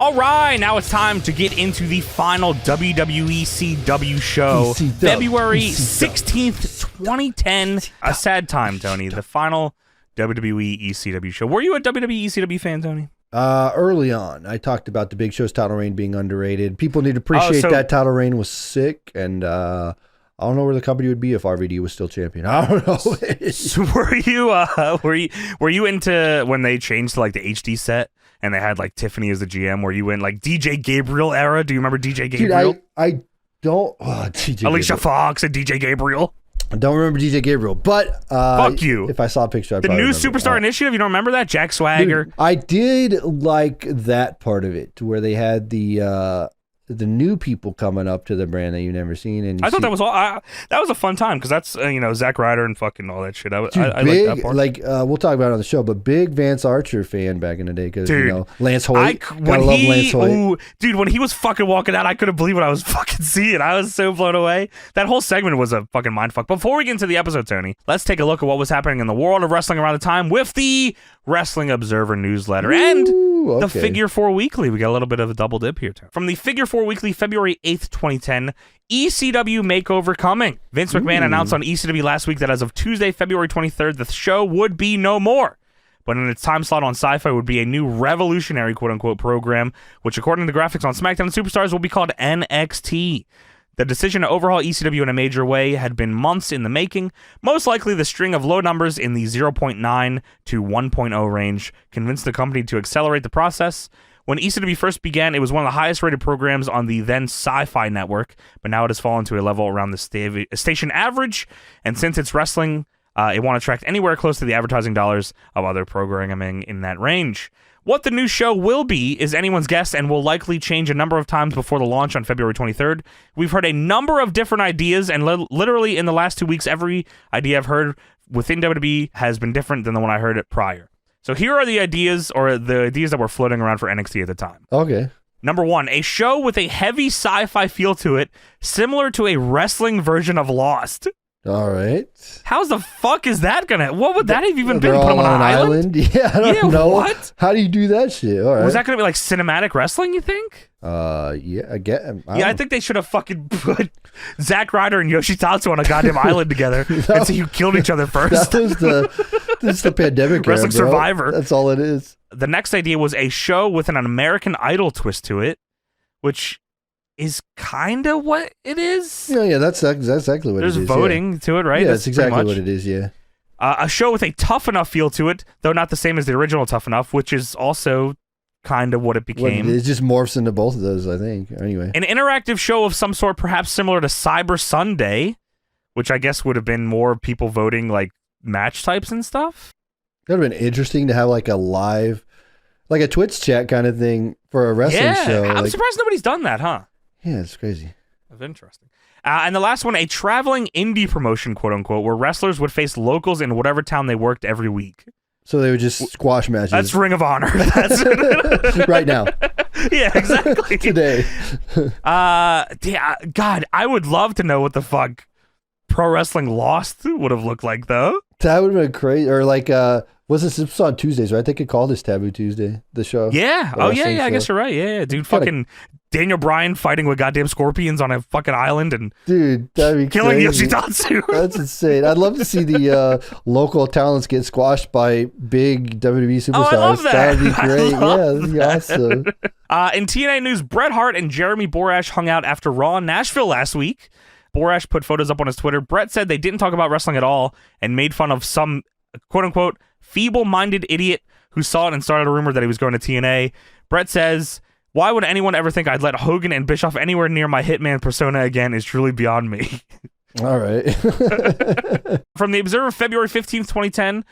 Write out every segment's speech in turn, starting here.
All right, now it's time to get into the final WWE ECW show, February 16th, 2010. A sad time, Tony. The final WWE ECW show. Were you a WWE ECW fan, Tony? Early on, I talked about the Big Show's title reign being underrated. People need to appreciate that title reign was sick, and I don't know where the company would be if RVD was still champion. I don't know. So were you into when they changed to like the HD set and they had like Tiffany as the GM? Were you in like DJ Gabriel era? Do you remember DJ Gabriel? Dude, I don't. DJ Alicia Gabriel. Fox and DJ Gabriel. I don't remember DJ Gabriel, but fuck you. If I saw a picture, I'd the probably new remember. Superstar Initiative. You don't remember that? Jack Swagger. Dude, I did like that part of it, where they had the new people coming up to the brand that you've never seen, and I thought that was all. That was a fun time because that's Zack Ryder and fucking all that shit. I like that part. Like we'll talk about it on the show, but big Vance Archer fan back in the day because Lance Hoyt. Lance Hoyt. Dude, when he was fucking walking out, I couldn't believe what I was fucking seeing. I was so blown away. That whole segment was a fucking mindfuck. Before we get into the episode, Tony, let's take a look at what was happening in the world of wrestling around the time with the Wrestling Observer newsletter and the Figure 4 Weekly. We got a little bit of a double dip here, Tony. From the Figure 4 Weekly, February 8th, 2010, ECW makeover coming. Vince McMahon announced on ECW last week that as of Tuesday, February 23rd, the show would be no more. But in its time slot on Sci-Fi would be a new revolutionary quote-unquote program, which according to graphics on SmackDown Superstars will be called NXT. The decision to overhaul ECW in a major way had been months in the making. Most likely the string of low numbers in the 0.9 to 1.0 range convinced the company to accelerate the process. When ECW first began, it was one of the highest rated programs on the then Sci-Fi network, but now it has fallen to a level around the station average, and since it's wrestling, it won't attract anywhere close to the advertising dollars of other programming in that range. What the new show will be is anyone's guess and will likely change a number of times before the launch on February 23rd. We've heard a number of different ideas, and literally in the last 2 weeks, every idea I've heard within WWE has been different than the one I heard it prior. So here are the ideas, or the ideas that were floating around for NXT at the time. Okay. Number 1, a show with a heavy sci-fi feel to it, similar to a wrestling version of Lost. All right. How's the fuck is that gonna? What would that have even been? They're Put them all on an island? Yeah, I don't know. What? How do you do that shit? All right. Was that gonna be like cinematic wrestling? You think? Yeah, I get. I think they should have fucking put Zack Ryder and Yoshitatsu on a goddamn island together and see who killed each other first. That's the pandemic era, Wrestling bro. Survivor. That's all it is. The next idea was a show with an American Idol twist to it, which is kind of what it is. Yeah, that's exactly what it is. There's voting to it, right? Yeah, that's exactly what it is, yeah. A show with a Tough Enough feel to it, though not the same as the original Tough Enough, which is also kind of what it became. It just morphs into both of those, I think. Anyway. An interactive show of some sort, perhaps similar to Cyber Sunday, which I guess would have been more people voting like match types and stuff. That would have been interesting to have like a live, like a Twitch chat kind of thing for a wrestling show. I'm surprised nobody's done that, huh? Yeah, it's crazy. That's interesting. And the last one, a traveling indie promotion, quote unquote, where wrestlers would face locals in whatever town they worked every week. So they would just squash matches. That's Ring of Honor. That's right now. Yeah, exactly. Today. Yeah, God, I would love to know what the fuck Pro Wrestling Lost would have looked like, though. That would have been crazy. Or like, was this on Tuesdays, right? I think it called this Taboo Tuesday, the show. Yeah. Oh, yeah, I guess you're right. Yeah, dude, fucking Daniel Bryan fighting with goddamn scorpions on a fucking island and dude, that'd be killing crazy. Yoshitatsu. That's insane. I'd love to see the local talents get squashed by big WWE superstars. Oh, I love that. That'd be great. Yeah, that'd be awesome. In TNA news, Bret Hart and Jeremy Borash hung out after Raw in Nashville last week. Borash put photos up on his Twitter. Bret said they didn't talk about wrestling at all and made fun of some quote-unquote feeble-minded idiot who saw it and started a rumor that he was going to TNA. Bret says, "Why would anyone ever think I'd let Hogan and Bischoff anywhere near my Hitman persona again is truly beyond me." All right. From the Observer, February 15th, 2010,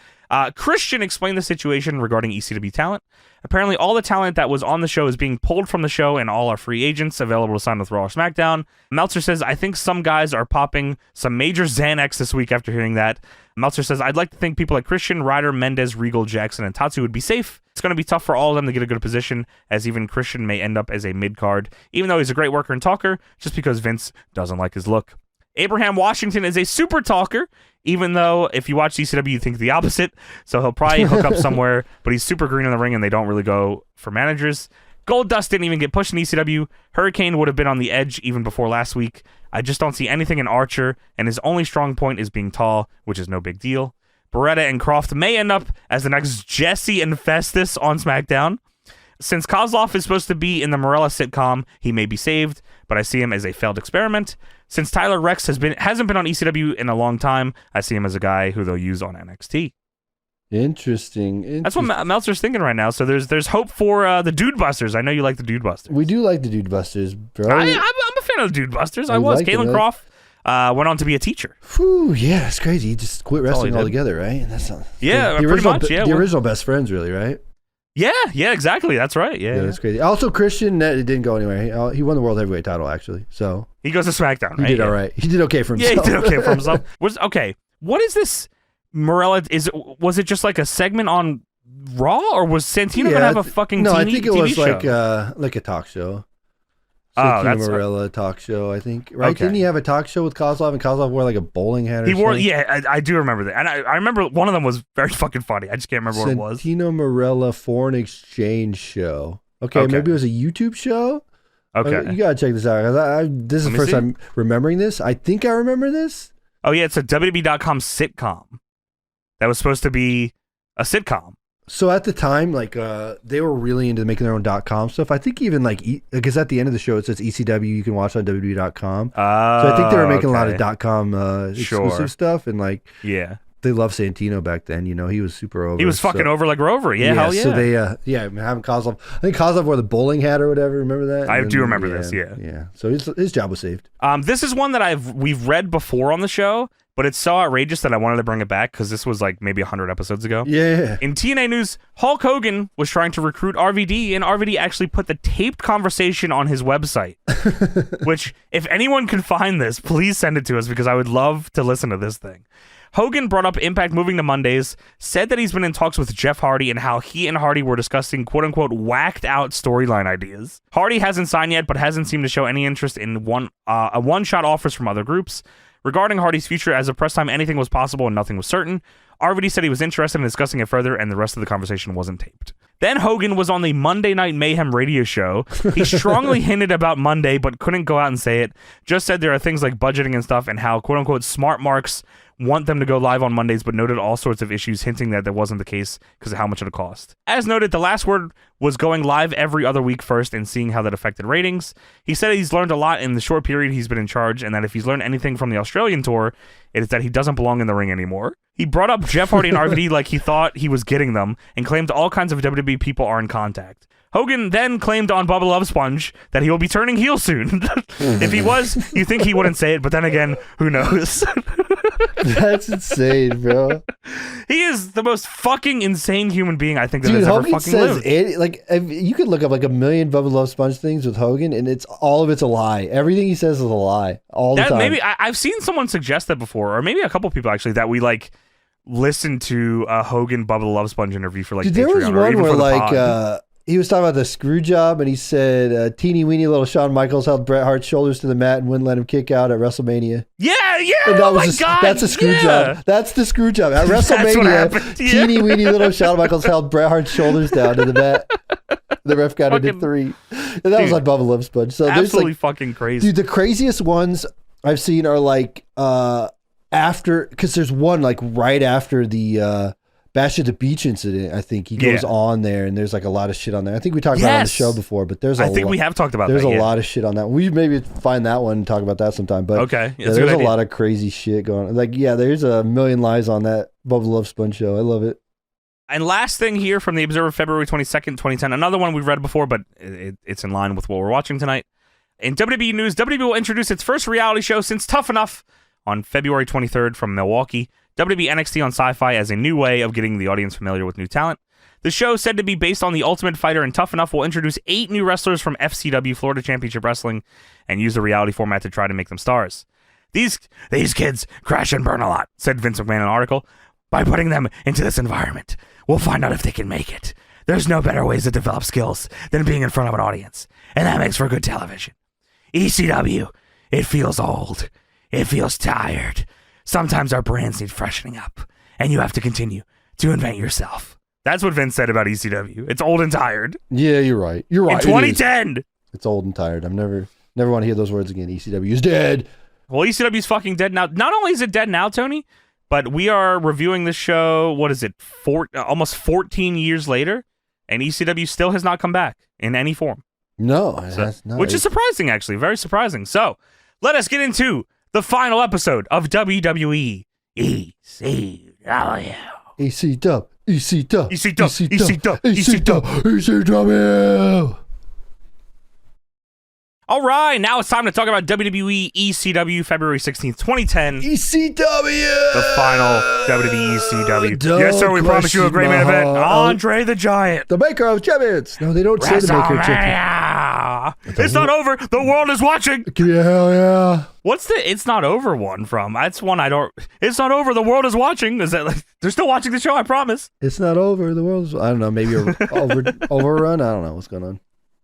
Christian explained the situation regarding ECW talent. Apparently, all the talent that was on the show is being pulled from the show, and all are free agents available to sign with Raw or SmackDown. Meltzer says, "I think some guys are popping some major Xanax this week after hearing that." Meltzer says, "I'd like to think people like Christian, Ryder, Mendez, Regal, Jackson, and Tatsu would be safe. It's going to be tough for all of them to get a good position, as even Christian may end up as a mid-card, even though he's a great worker and talker, just because Vince doesn't like his look." Abraham Washington is a super talker, even though if you watch ECW, you think the opposite. So he'll probably hook up somewhere, but he's super green in the ring, and they don't really go for managers. Goldust didn't even get pushed in ECW. Hurricane would have been on the edge even before last week. I just don't see anything in Archer, and his only strong point is being tall, which is no big deal. Beretta and Croft may end up as the next Jesse and Festus on SmackDown. Since Kozlov is supposed to be in the Morella sitcom, he may be saved, but I see him as a failed experiment. Since Tyler Rex hasn't been on ECW in a long time, I see him as a guy who they'll use on NXT. Interesting. That's what Meltzer's thinking right now. So there's hope for the Dude Busters. I know you like the Dude Busters. We do like the Dude Busters, bro. I'm a fan of the Dude Busters. I was. Caitlin Croft went on to be a teacher. Whew, yeah, that's crazy. He just quit wrestling altogether, right? That's not, pretty much. Yeah, the original best friends, really, right? Yeah, exactly. That's right. Yeah, that's crazy. Also, Christian, it didn't go anywhere. He won the World Heavyweight title, actually. So he goes to SmackDown, right? He did all right. He did okay for himself. Yeah, he did okay for himself. What is this? Morella, was it just like a segment on Raw, or was Santino gonna have a fucking no? TV, I think it was show? like a talk show. That's Morella talk show, I think. Right? Okay. Didn't he have a talk show with Kozlov, and Kozlov wore like a bowling hat? Or he wore. something? Yeah, I do remember that, and I remember one of them was very fucking funny. I just can't remember what it was. Santino Morella foreign exchange show. Okay, maybe it was a YouTube show. Okay, you gotta check this out. This is the first time remembering this. I think I remember this. Oh yeah, it's a WWE.com sitcom that was supposed to be a sitcom. So at the time, like they were really into making their own .com stuff. I think even because at the end of the show it says ECW you can watch on WWE.com. So I think they were making a lot of .com exclusive stuff, and they loved Santino back then. You know, he was super over. He was fucking over like Rover. Yeah, hell yeah. So they having Kozlov. I think Kozlov wore the bowling hat or whatever. Remember that? I do remember this. Yeah. So his job was saved. This is one that we've read before on the show, but it's so outrageous that I wanted to bring it back because this was like maybe 100 episodes ago. Yeah. In TNA news, Hulk Hogan was trying to recruit RVD, and RVD actually put the taped conversation on his website. Which, if anyone can find this, please send it to us because I would love to listen to this thing. Hogan brought up Impact moving to Mondays, said that he's been in talks with Jeff Hardy and how he and Hardy were discussing quote-unquote whacked out storyline ideas. Hardy hasn't signed yet, but hasn't seemed to show any interest in one-shot offers from other groups. Regarding Hardy's future, as of press time, anything was possible and nothing was certain. RVD said he was interested in discussing it further, and the rest of the conversation wasn't taped. Then Hogan was on the Monday Night Mayhem radio show. He strongly hinted about Monday, but couldn't go out and say it. Just said there are things like budgeting and stuff, and how quote-unquote smart marks want them to go live on Mondays, but noted all sorts of issues, hinting that wasn't the case because of how much it would cost. As noted, the last word was going live every other week first and seeing how that affected ratings. He said he's learned a lot in the short period he's been in charge, and that if he's learned anything from the Australian tour, it is that he doesn't belong in the ring anymore. He brought up Jeff Hardy and RVD like he thought he was getting them, and claimed all kinds of WWE people are in contact. Hogan then claimed on Bubba Love Sponge that he will be turning heel soon. If he was, you think he wouldn't say it, but then again, who knows? That's insane, bro. He is the most fucking insane human being I think that has ever fucking lived. You could look up like a million Bubba Love Sponge things with Hogan, and it's a lie. Everything he says is a lie all the time. Maybe I've seen someone suggest that before, or maybe a couple people actually, that we listen to a Hogan Bubba Love Sponge interview for Patreon, there was one or even where for the pod. He was talking about the screw job, and he said teeny weeny little Shawn Michaels held Bret Hart's shoulders to the mat and wouldn't let him kick out at WrestleMania. Yeah. And God. That's a screw job. That's the screw job. At WrestleMania, teeny weeny little Shawn Michaels held Bret Hart's shoulders down to the mat. The ref got it at 3. And that was on Bubba Love Sponge. So absolutely fucking crazy. Dude, the craziest ones I've seen are after, because there's one right after the Bash at the Beach incident. I think he goes on there, and there's a lot of shit on there. I think we talked about it on the show before, but I think we have talked about there's that. There's a lot of shit on that. We maybe find that one and talk about that sometime. But okay, there's a lot of crazy shit going on. There's a million lies on that Bubba Love Sponge show. I love it. And last thing here from the Observer, February 22nd, 2010. Another one we've read before, but it's in line with what we're watching tonight. In WWE news, WWE will introduce its first reality show since Tough Enough on February 23rd from Milwaukee. WWE NXT on Sci-Fi as a new way of getting the audience familiar with new talent. The show, said to be based on The Ultimate Fighter and Tough Enough, will introduce 8 new wrestlers from FCW, Florida Championship Wrestling, and use the reality format to try to make them stars. These kids crash and burn a lot, said Vince McMahon in an article. By putting them into this environment, we'll find out if they can make it. There's no better ways to develop skills than being in front of an audience, and that makes for good television. ECW, it feels old. It feels tired. Sometimes our brands need freshening up, and you have to continue to invent yourself. That's what Vince said about ECW. It's old and tired. Yeah, you're right. You're right. In 2010. It's old and tired. I'm never want to hear those words again. ECW is dead. Well, ECW is fucking dead now. Not only is it dead now, Tony, but we are reviewing this show, what is it, almost 14 years later, and ECW still has not come back in any form. No, that's not. Which is surprising, actually. Very surprising. So, let us get into the final episode of WWE ECW. ECW. ECW. ECW. ECW. All right, now it's time to talk about WWE ECW February 16th, 2010. ECW! The final WWE ECW. Yes, sir, we promise you a great main event. Andre the Giant. The maker of champions. No, they don't say the maker of champions. It's not over. The world is watching. Yeah, hell yeah. What's the It's Not Over one from? That's one I don't... It's not over. The world is watching. Is that like... They're still watching the show, I promise. It's not over. The world is... I don't know. Maybe overrun? I don't know what's going on.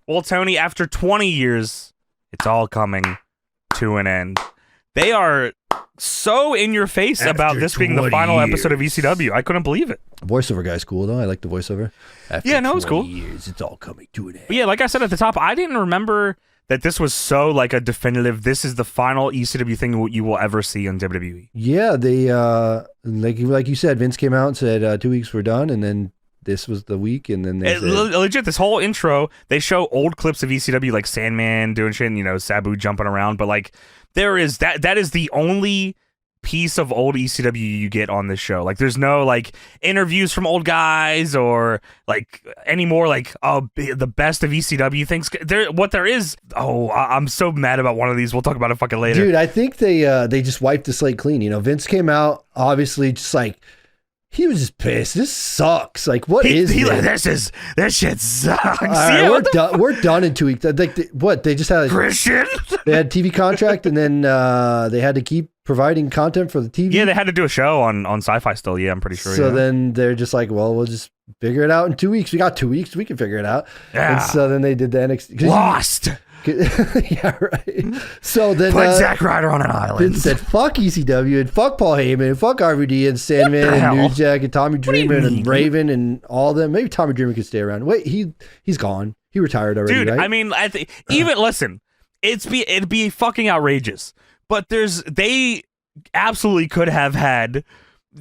Well, Tony, after 20 years... It's all coming to an end. They are so in your face about this being the final episode of ECW. I couldn't believe it. The voiceover guy's cool, though. I like the voiceover. Yeah, no, it's cool. Years, it's all coming to an end. But yeah, like I said at the top, I didn't remember that this was so like a definitive, this is the final ECW thing you will ever see on WWE. Yeah, they, like you said, Vince came out and said 2 weeks we're done, and then this was the week, and then they said, legit, this whole intro, they show old clips of ECW, like Sandman doing shit, and, you know, Sabu jumping around, but like, there is, that is the only piece of old ECW you get on this show. Like, there's no, like, interviews from old guys, or, like, any more, like, the best of ECW things. What there is, I'm so mad about one of these, we'll talk about it fucking later. Dude, I think they just wiped the slate clean, you know, Vince came out, obviously, just like, he was just pissed. This sucks. Like, what is this? This shit sucks. All right, we're done in 2 weeks. Like, they just had Christian. They had TV contract, and then they had to keep providing content for the TV. Yeah, they had to do a show on Sci-Fi still. Yeah, I'm pretty sure. So then they're just like, well, we'll just figure it out in 2 weeks. We got 2 weeks. We can figure it out. Yeah. And so then they did the NXT. Lost. Yeah, right. So then put Zack Ryder on an island. Vince said, fuck ECW and fuck Paul Heyman and fuck RVD and Sandman and New Jack and Tommy Dreamer and Raven and all of them. Maybe Tommy Dreamer could stay around. Wait, he's gone. He retired already, dude, right? I mean, even listen, it'd be fucking outrageous. But they absolutely could have had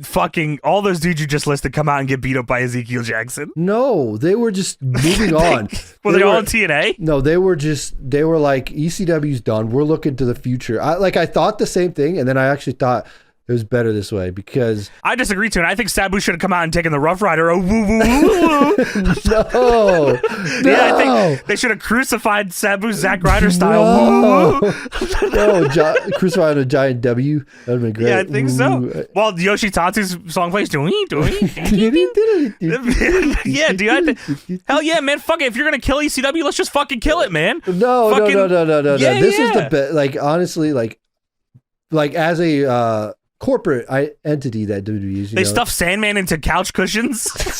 fucking all those dudes you just listed come out and get beat up by Ezekiel Jackson. No, they were just moving on. Were they all in TNA? No, they were like, ECW's done. We're looking to the future. I thought the same thing, and then I actually thought it was better this way, because I disagree too, and I think Sabu should have come out and taken the Rough Rider. Oh, woo, woo, woo, woo. No. Yeah, I think they should have crucified Sabu Zack Ryder style. No, woo, woo. No, crucified a giant W. That'd been great. Yeah, I think so. Well, Yoshitatsu's song plays. Yeah, dude. Hell yeah, man. Fuck it. If you're gonna kill ECW, let's just fucking kill it, man. No. Yeah, this is the best. Like, honestly, like as a corporate entity that WWE is. They stuffed Sandman into couch cushions. They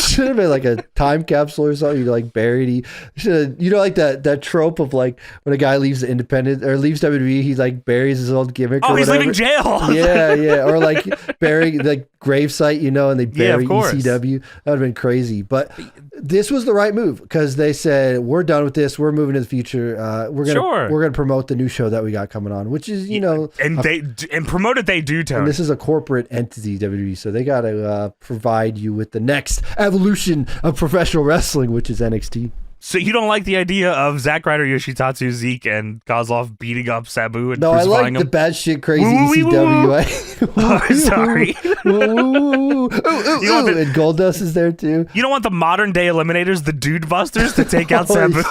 should have been like a time capsule or something. You like buried. Like that trope of like when a guy leaves the independent or leaves WWE, he like buries his old gimmick. Oh, or he's whatever. leaving jail. Yeah, or like burying the gravesite, and they bury ECW. That would have been crazy. But this was the right move, because they said, we're done with this. We're moving to the future. We're gonna promote the new show that we got coming on, which is and promote it. They do, Tony. And this is a corporate entity, WWE, so they got to provide you with the next evolution of professional wrestling, which is NXT. So you don't like the idea of Zack Ryder, Yoshitatsu, Zeke, and Kozlov beating up Sabu and No, I crucifying like him? the batshit crazy ECW. Oh, sorry. And Goldust is there too. You don't want the modern day Eliminators, the Dude Busters, to take out Sabu?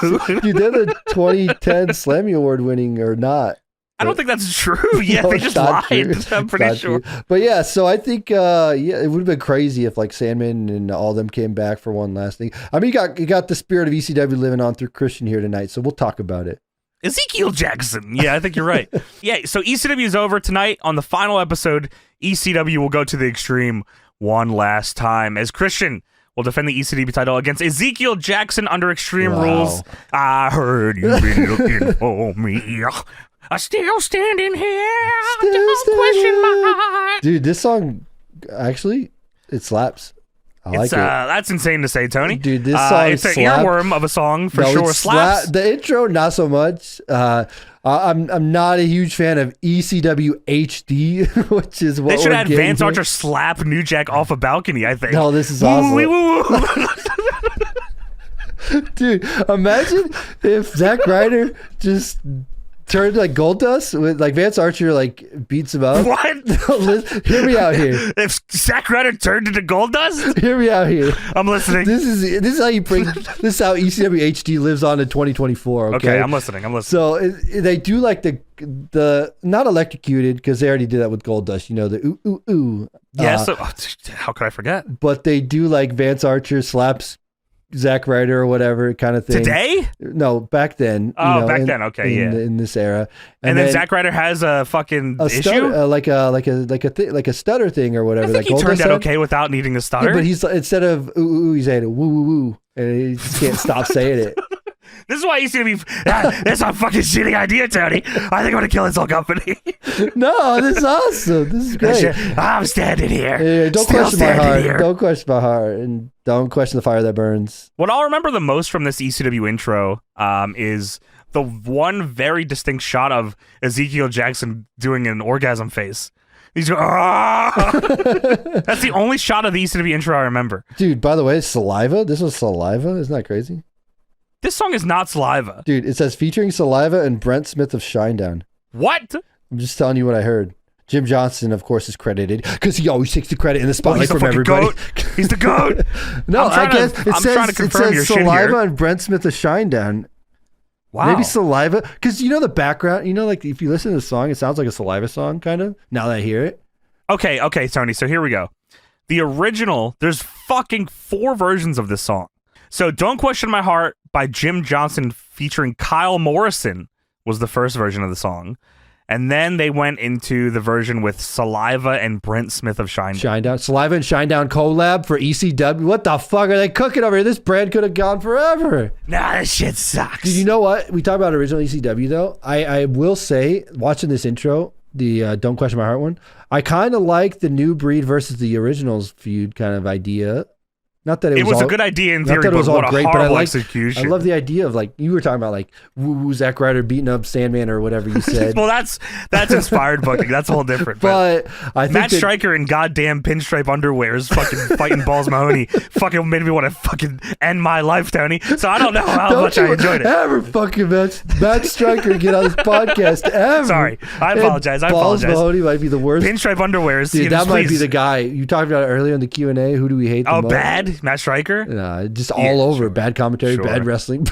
Dude, they're the 2010 Slammy Award winning or not. I don't think that's true. Yeah, they just lied. I'm pretty sure. True. But yeah, so I think it would have been crazy if like Sandman and all of them came back for one last thing. I mean, you got the spirit of ECW living on through Christian here tonight, so we'll talk about it. Ezekiel Jackson. Yeah, I think you're right. Yeah, so ECW is over tonight. On the final episode, ECW will go to the Extreme one last time as Christian will defend the ECW title against Ezekiel Jackson under Extreme Rules. I heard you've been looking for me. I'm still standing here. Don't question my heart. Dude, this song actually It slaps. I like it. That's insane to say, Tony. Dude, this song it's an earworm of a song for sure. Slaps. The intro, not so much. I'm not a huge fan of ECW HD, which is what they should have Vance here. Archer slap New Jack off a balcony, I think. No, this is awesome. Woo. Dude, imagine if Zack Ryder just turned like Goldust with like Vance Archer like beats him up. What? Hear me out here. If Zack Ryder turned into Goldust? Hear me out here. I'm listening. This is how you bring. This is how ECW HD lives on in 2024. Okay, I'm listening. So they do like the not electrocuted because they already did that with Goldust. You know the ooh ooh ooh. Yeah. How could I forget? But they do like Vance Archer slaps Zack Ryder or whatever kind of thing. Today? No, back then. Back then. Okay, in this era. And then Zack Ryder has a fucking issue, stutter, like a stutter thing or whatever. I think like he turned out okay without needing a stutter. Yeah, but he's instead of ooh ooh, he's saying woo woo woo, and he just can't stop saying it. This is why you see me. That's a fucking shitty idea, Tony. I think I'm gonna kill this whole company. No, this is awesome. This is great. I'm standing here. Yeah, don't question my heart. Don't question my heart, and don't question the fire that burns. What I'll remember the most from this ECW intro is the one very distinct shot of Ezekiel Jackson doing an orgasm face. He's going, That's the only shot of the ECW intro I remember. Dude, by the way, Saliva. This was Saliva. Isn't that crazy? This song is not Saliva. Dude, it says featuring Saliva and Brent Smith of Shinedown. What? I'm just telling you what I heard. Jim Johnson, of course, is credited because he always takes the credit in the spotlight from everybody. Goat. He's the GOAT. No, I guess it says Saliva and Brent Smith of Shinedown. Wow. Maybe Saliva. Because you know the background, like if you listen to the song, it sounds like a Saliva song, kind of, now that I hear it. Okay, Tony, so here we go. The original, there's fucking 4 versions of this song. So Don't Question My Heart by Jim Johnson featuring Kyle Morrison was the first version of the song. And then they went into the version with Saliva and Brent Smith of Shinedown. Saliva and Shinedown collab for ECW. What the fuck are they cooking over here? This brand could have gone forever. Nah, this shit sucks. Dude, you know what? We talked about original ECW though. I will say, watching this intro, the Don't Question My Heart one, I kind of like the New Breed versus the Originals feud kind of idea. Not that it was a good idea in theory, but what a horrible execution. I love the idea of like you were talking about like woo Zack Ryder beating up Sandman or whatever you said. Well, that's inspired booking. That's a whole different. But I think Matt Striker in goddamn pinstripe underwears, fucking fighting Balls Mahoney, fucking made me want to fucking end my life, Tony. So I don't know how much I enjoyed it. Ever fucking Matt Striker get on this podcast ever? Sorry, I apologize. Balls Mahoney might be the worst. Pinstripe underwears. Dude, that might be the guy you talked about earlier in the Q&A. Who do we hate the most? Bad. Matt Striker? Just all over. Sure. Bad commentary, bad wrestling,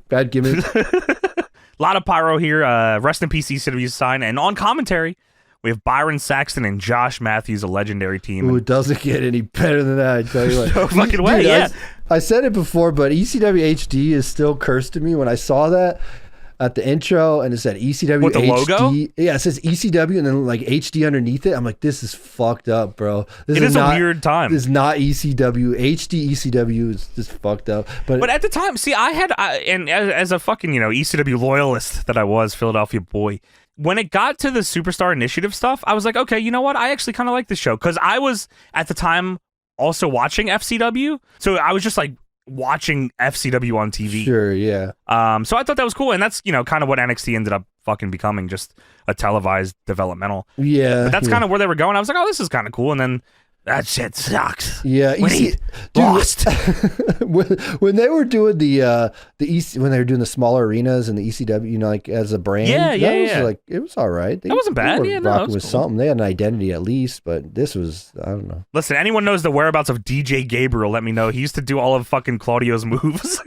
bad gimmicks. A lot of pyro here. Rest in peace, ECW sign. And on commentary, we have Byron Saxton and Josh Matthews, a legendary team. Ooh, it doesn't get any better than that, I tell you what. No fucking way, yeah. I said it before, but ECW HD is still cursed to me. When I saw that at the intro and it said ECW With the HD. Logo? Yeah, it says ECW and then like HD underneath it. I'm like, this is fucked up, bro. This is a weird time. This is not ECW. HD ECW is just fucked up. But at the time, see, and as a fucking, ECW loyalist that I was, Philadelphia boy, when it got to the Superstar Initiative stuff, I was like, okay, you know what? I actually kind of like this show. Because I was, at the time, also watching FCW. So I was just like, watching FCW on TV. Sure, yeah. So I thought that was cool, and that's kind of what NXT ended up fucking becoming, just a televised developmental. Yeah, but that's kind of where they were going. I was like, oh, this is kind of cool, and then that shit sucks. Yeah, lost. when they were doing when they were doing the smaller arenas and the ECW, like as a brand, it was all right. That wasn't bad. They were rocking with something. They had an identity at least, but this was, I don't know. Listen, anyone knows the whereabouts of DJ Gabriel? Let me know. He used to do all of fucking Claudio's moves.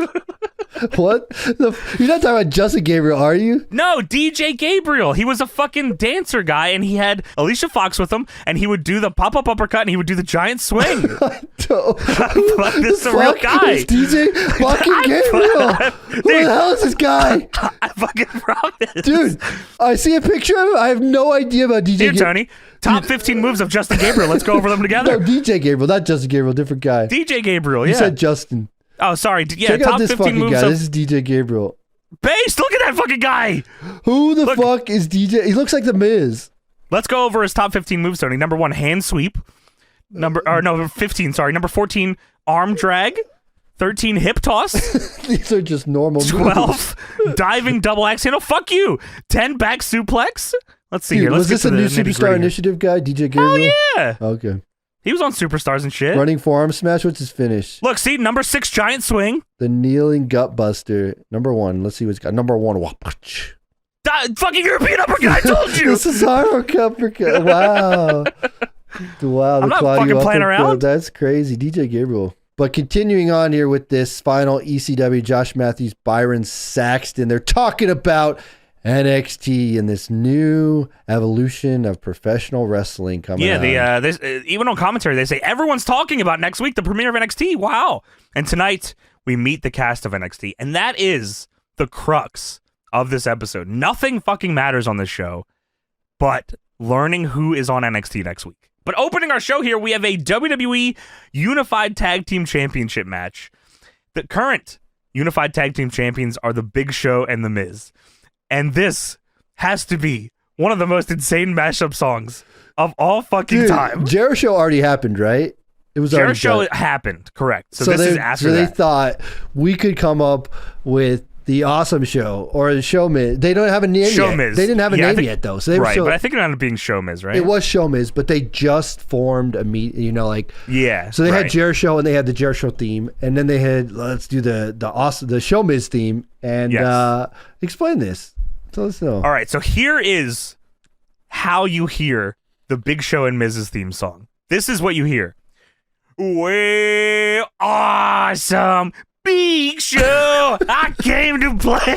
What? You're not talking about Justin Gabriel, are you? No, DJ Gabriel. He was a fucking dancer guy, and he had Alicia Fox with him, and he would do the pop-up uppercut, and he would do the giant swing. This is a real guy. It's DJ fucking Gabriel. Who the hell is this guy? I fucking promise. Dude, I see a picture of him. I have no idea about DJ Gabriel. Tony. Top 15 moves of Justin Gabriel. Let's go over them together. No, DJ Gabriel, not Justin Gabriel, different guy. DJ Gabriel, You said Justin. Oh, sorry. Yeah, Check top out this 15 fucking moves guy. of... This is DJ Gabriel. Base, look at that fucking guy. Who the fuck is DJ? He looks like The Miz. Let's go over his top 15 moves, Tony. Number 1, hand sweep. Number 15, sorry. Number 14, arm drag. 13, hip toss. These are just normal 12, diving double axe handle. Fuck you. 10, back suplex. Let's see here. Let's was this a new Superstar Initiative guy, DJ Gabriel? Oh, yeah. Okay. He was on Superstars and shit. Running forearm smash. What's his finish? Look, see, number 6, giant swing. The kneeling gut buster. Number 1. Let's see what's got. Number 1. Fucking European uppercut. I told you. This is our uppercut. Wow. Wow. I'm not fucking playing around. That's crazy. DJ Gabriel. But continuing on here with this final ECW, Josh Matthews, Byron Saxton, they're talking about NXT and this new evolution of professional wrestling coming out. Yeah, even on commentary, they say everyone's talking about next week, the premiere of NXT. Wow. And tonight, we meet the cast of NXT. And that is the crux of this episode. Nothing fucking matters on this show but learning who is on NXT next week. But opening our show here, we have a WWE Unified Tag Team Championship match. The current Unified Tag Team Champions are the Big Show and the Miz. And this has to be one of the most insane mashup songs of all fucking time. Jericho already happened, right? It was Jericho happened, correct. So this is after that. So they thought we could come up with the Awesome Show or the Show Miz. They don't have a name yet. Miz. They didn't have a name yet, though. So they were but I think it ended up being Show Miz, right? It was Show Miz, but they just formed a yeah. So they had Jericho and they had the Jericho theme, and then they had let's do the Show Miz theme and explain this. Tell us know. All right, so here is how you hear the Big Show and Miz's theme song. This is what you hear. Well, awesome. Big Show, I came to play.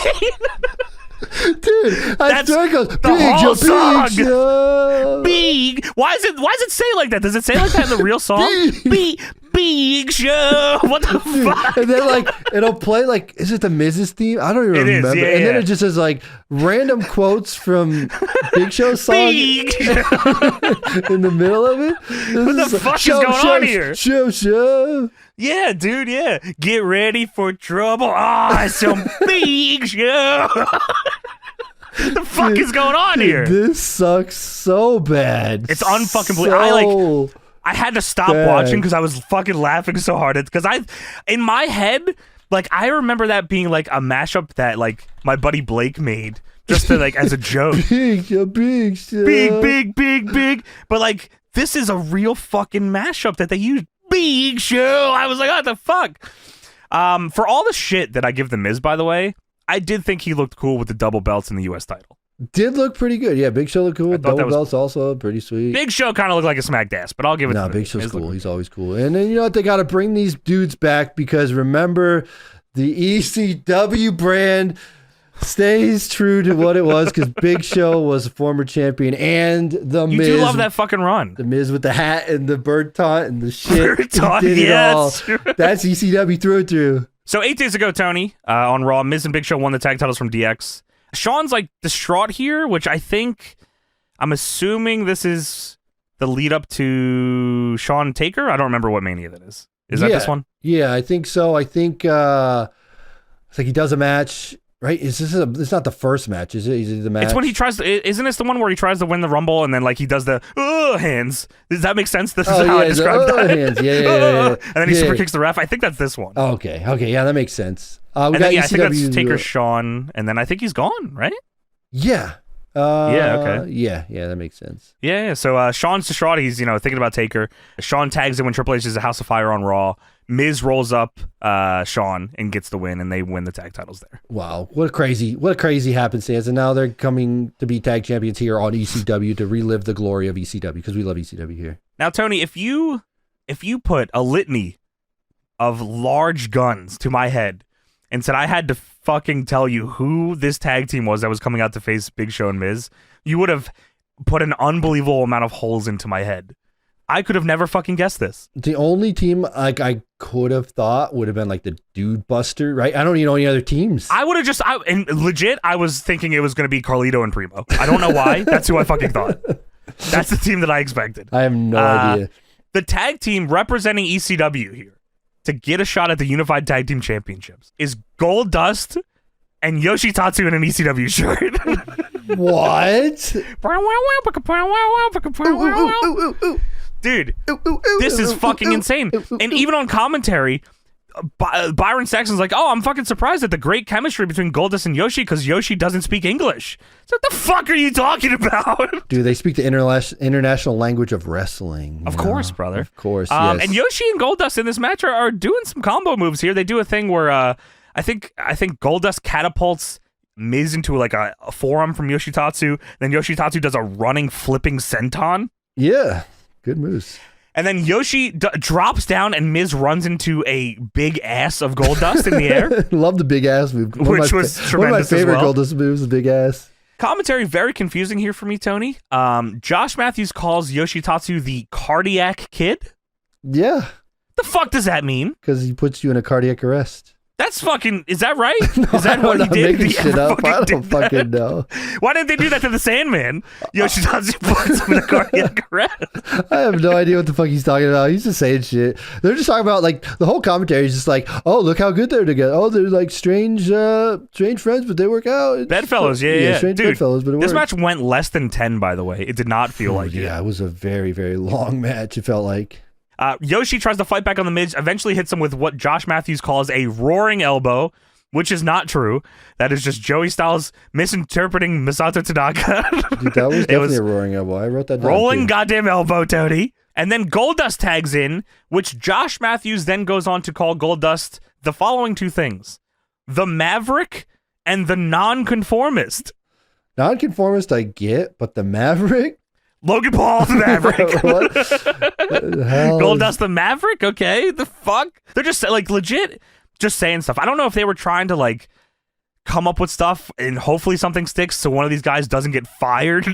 Dude, that's goes, the whole song. Big Show. Big. Why does it say like that? Does it say like that in the real song? Big Show. What the fuck? And then it'll play is it the Miz's theme? I don't even remember. Yeah, and then it just says random quotes from Big Show's song Big in the middle of it. What the fuck is going on here? Show. Yeah, dude, yeah. Get ready for trouble. Awesome. Big Show. The fuck is going on here? This sucks so bad. It's unfucking believable. I had to stop watching because I was fucking laughing so hard. Because in my head, I remember that being a mashup that my buddy Blake made just to as a joke. Big Show. Big. But this is a real fucking mashup that they used. Big Show. I was like, what the fuck? For all the shit that I give the Miz, by the way, I did think he looked cool with the double belts in the U.S. title. Did look pretty good. Yeah, Big Show looked cool. Double belts also pretty sweet. Big Show kind of looked like a smacked ass, but I'll give it to him. Big Show's cool. He's always cool. And then you know what? They got to bring these dudes back because remember, the ECW brand stays true to what it was because Big Show was a former champion and the Miz. You do love that fucking run. The Miz with the hat and the bird taunt and the shit. Bird taunt, yes. That's ECW through and through. So 8 days ago, Tony, on Raw, Miz and Big Show won the tag titles from DX. Sean's distraught here, which I'm assuming this is the lead up to Shawn Taker. I don't remember what Mania that is. Is that this one? Yeah, I think so. I think it's he does a match. Right? It's not the first match, is it? Is it the match? It's when he tries to... Isn't this the one where he tries to win the Rumble and then he does the hands? Does that make sense? This is how I described that. Hands. Yeah. And then he super kicks the ref. I think that's this one. Oh, okay. Yeah, that makes sense. I think that's Taker Shawn, and then I think he's gone, right? Yeah. Okay. Yeah, that makes sense. Yeah. So Shawn's distraught. He's thinking about Taker. Shawn tags in when Triple H is a House of Fire on Raw. Miz rolls up Shawn and gets the win, and they win the tag titles there. Wow, what a crazy happenstance! And now they're coming to be tag champions here on ECW to relive the glory of ECW because we love ECW here. Now, Tony, if you put a litany of large guns to my head and said I had to fucking tell you who this tag team was that was coming out to face Big Show and Miz, you would have put an unbelievable amount of holes into my head. I could have never fucking guessed this. The only team I could have thought would have been the Dude Buster, right? I don't even know any other teams. I would have just, I was thinking it was going to be Carlito and Primo. I don't know why. That's who I fucking thought. That's the team that I expected. I have no idea. The tag team representing ECW here to get a shot at the Unified Tag Team Championships is Gold Dust and Yoshitatsu in an ECW shirt. What? Dude, this is fucking insane. And even on commentary, Byron Saxton's like, oh, I'm fucking surprised at the great chemistry between Goldust and Yoshi because Yoshi doesn't speak English. So what the fuck are you talking about? Dude, they speak the international language of wrestling. Of course, brother. Of course, yes. And Yoshi and Goldust in this match are doing some combo moves here. They do a thing where I think Goldust catapults Miz into like a forearm from Yoshitatsu. Then Yoshitatsu does a running flipping senton. Yeah, good moves. And then Yoshi drops down and Miz runs into a big ass of Goldust in the air. Love the big ass move. Which was tremendous. One of my favorite as well. Goldust moves, the big ass. Commentary very confusing here for me, Tony. Josh Matthews calls Yoshitatsu the cardiac kid. Yeah. The fuck does that mean? Because he puts you in a cardiac arrest. That's fucking... Is that right? No, is that what he did? Making shit up. I don't fucking know. Why didn't they do that to the Sandman? Yoshitatsu puts him in a cardiac arrest. I have no idea what the fuck he's talking about. He's just saying shit. They're just talking about, like, the whole commentary is just like, oh, look how good they're together. Oh, they're like strange friends, but they work out. Bedfellows, yeah. Strange Dude, bedfellows, but it this works. match went less than 10, by the way. It did not feel like it. Yeah, it was a very, very long match, it felt like. Yoshi tries to fight back on the Miz, eventually hits him with what Josh Matthews calls a roaring elbow, which is not true. That is just Joey Styles misinterpreting Masato Tanaka. Dude, that was definitely a roaring elbow. I wrote that down. Rolling goddamn elbow, Tony. And then Goldust tags in, which Josh Matthews then goes on to call Goldust the following two things: the Maverick and the Nonconformist. Nonconformist I get, but the Maverick? Logan Paul, the Maverick. What the hell? Goldust the Maverick? Okay, the fuck? They're just like legit just saying stuff. I don't know if they were trying to like come up with stuff and hopefully something sticks so one of these guys doesn't get fired.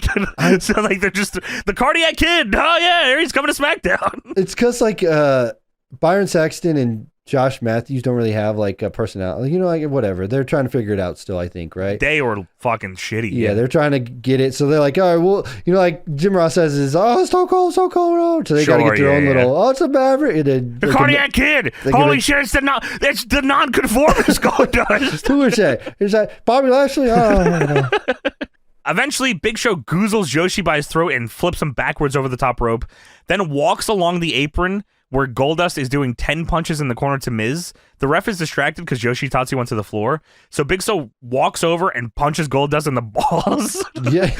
So like they're just the cardiac kid. Oh yeah, here he's coming to SmackDown. It's because like Byron Saxton and Josh Matthews don't really have like a personality, you know, like whatever. They're trying to figure it out still, I think, right? They were fucking shitty. Yeah, they're trying to get it. So they're like, all right, well, you know, like Jim Ross says is, oh, Stone Cold. Oh. So they got to get their own little, oh, it's a Maverick. And then, the cardiac kid. Holy shit, it's the Nonconformist Goldust. Who is that? Is that Bobby Lashley? Oh. Eventually, Big Show goozles Yoshi by his throat and flips him backwards over the top rope, then walks along the apron where Goldust is doing 10 punches in the corner to Miz. The ref is distracted because Yoshitatsu went to the floor. So Big Show walks over and punches Goldust in the balls. Yeah.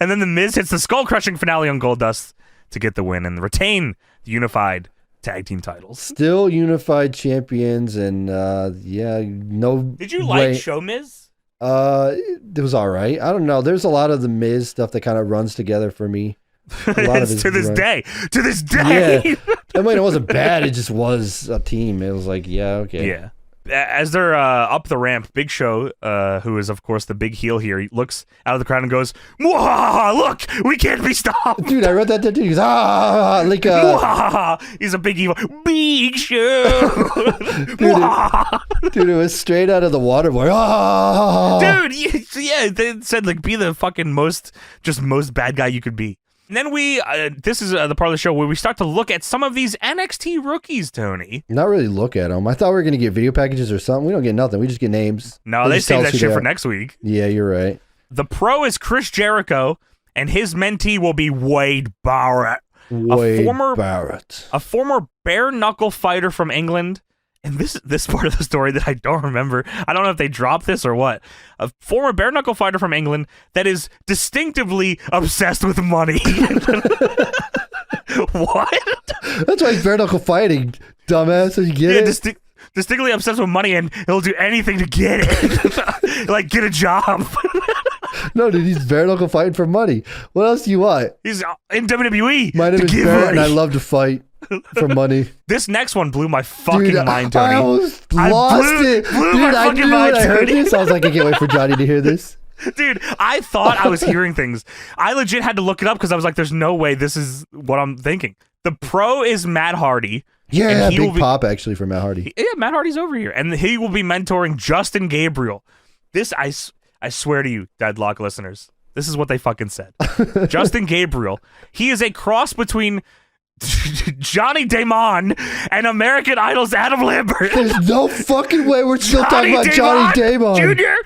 and then the Miz hits the skull-crushing finale on Goldust to get the win and retain the unified tag team titles. Still unified champions, and yeah, no. Did you like Show Miz? It was all right. I don't know. There's a lot of the Miz stuff that kind of runs together for me. A lot of to this day. Yeah. I mean, it wasn't bad. It just was a team. It was like, yeah, okay. Yeah. As they're up the ramp, Big Show, who is, of course, the big heel here, he looks out of the crowd and goes, "Mwah! Look, we can't be stopped." Dude, I wrote that down too. He goes, like, Mwah! He's a big evil. Big Show! Dude, it was straight out of the water boy. Dude, yeah, they said, like, be the fucking most bad guy you could be. And then this is the part of the show where we start to look at some of these NXT rookies, Tony. Not really look at them. I thought we were going to get video packages or something. We don't get nothing. We just get names. No, they save that shit for next week. Yeah, you're right. The pro is Chris Jericho, and his mentee will be Wade Barrett. A former bare-knuckle fighter from England. And this part of the story that I don't remember, I don't know if they dropped this or what. A former bare-knuckle fighter from England that is distinctively obsessed with money. What? That's why he's bare-knuckle fighting, dumbass. You get it? Distinctly obsessed with money, and he'll do anything to get it. Like, get a job. No, dude, he's bare-knuckle fighting for money. What else do you want? He's in WWE. My name is Barrett, and I love to fight for money. This next one blew my fucking mind, Tony. I almost lost it. Dude, I knew when I heard this, I was like, I can't wait for Johnny to hear this. Dude, I thought I was hearing things. I legit had to look it up because I was like, there's no way this is what I'm thinking. The pro is Matt Hardy. Yeah, big pop actually for Matt Hardy. Yeah, Matt Hardy's over here. And he will be mentoring Justin Gabriel. This, I swear to you, Deadlock listeners, this is what they fucking said. Justin Gabriel, he is a cross between Johnny Damon and American Idol's Adam Lambert. There's no fucking way we're still talking about Johnny Damon. Jr.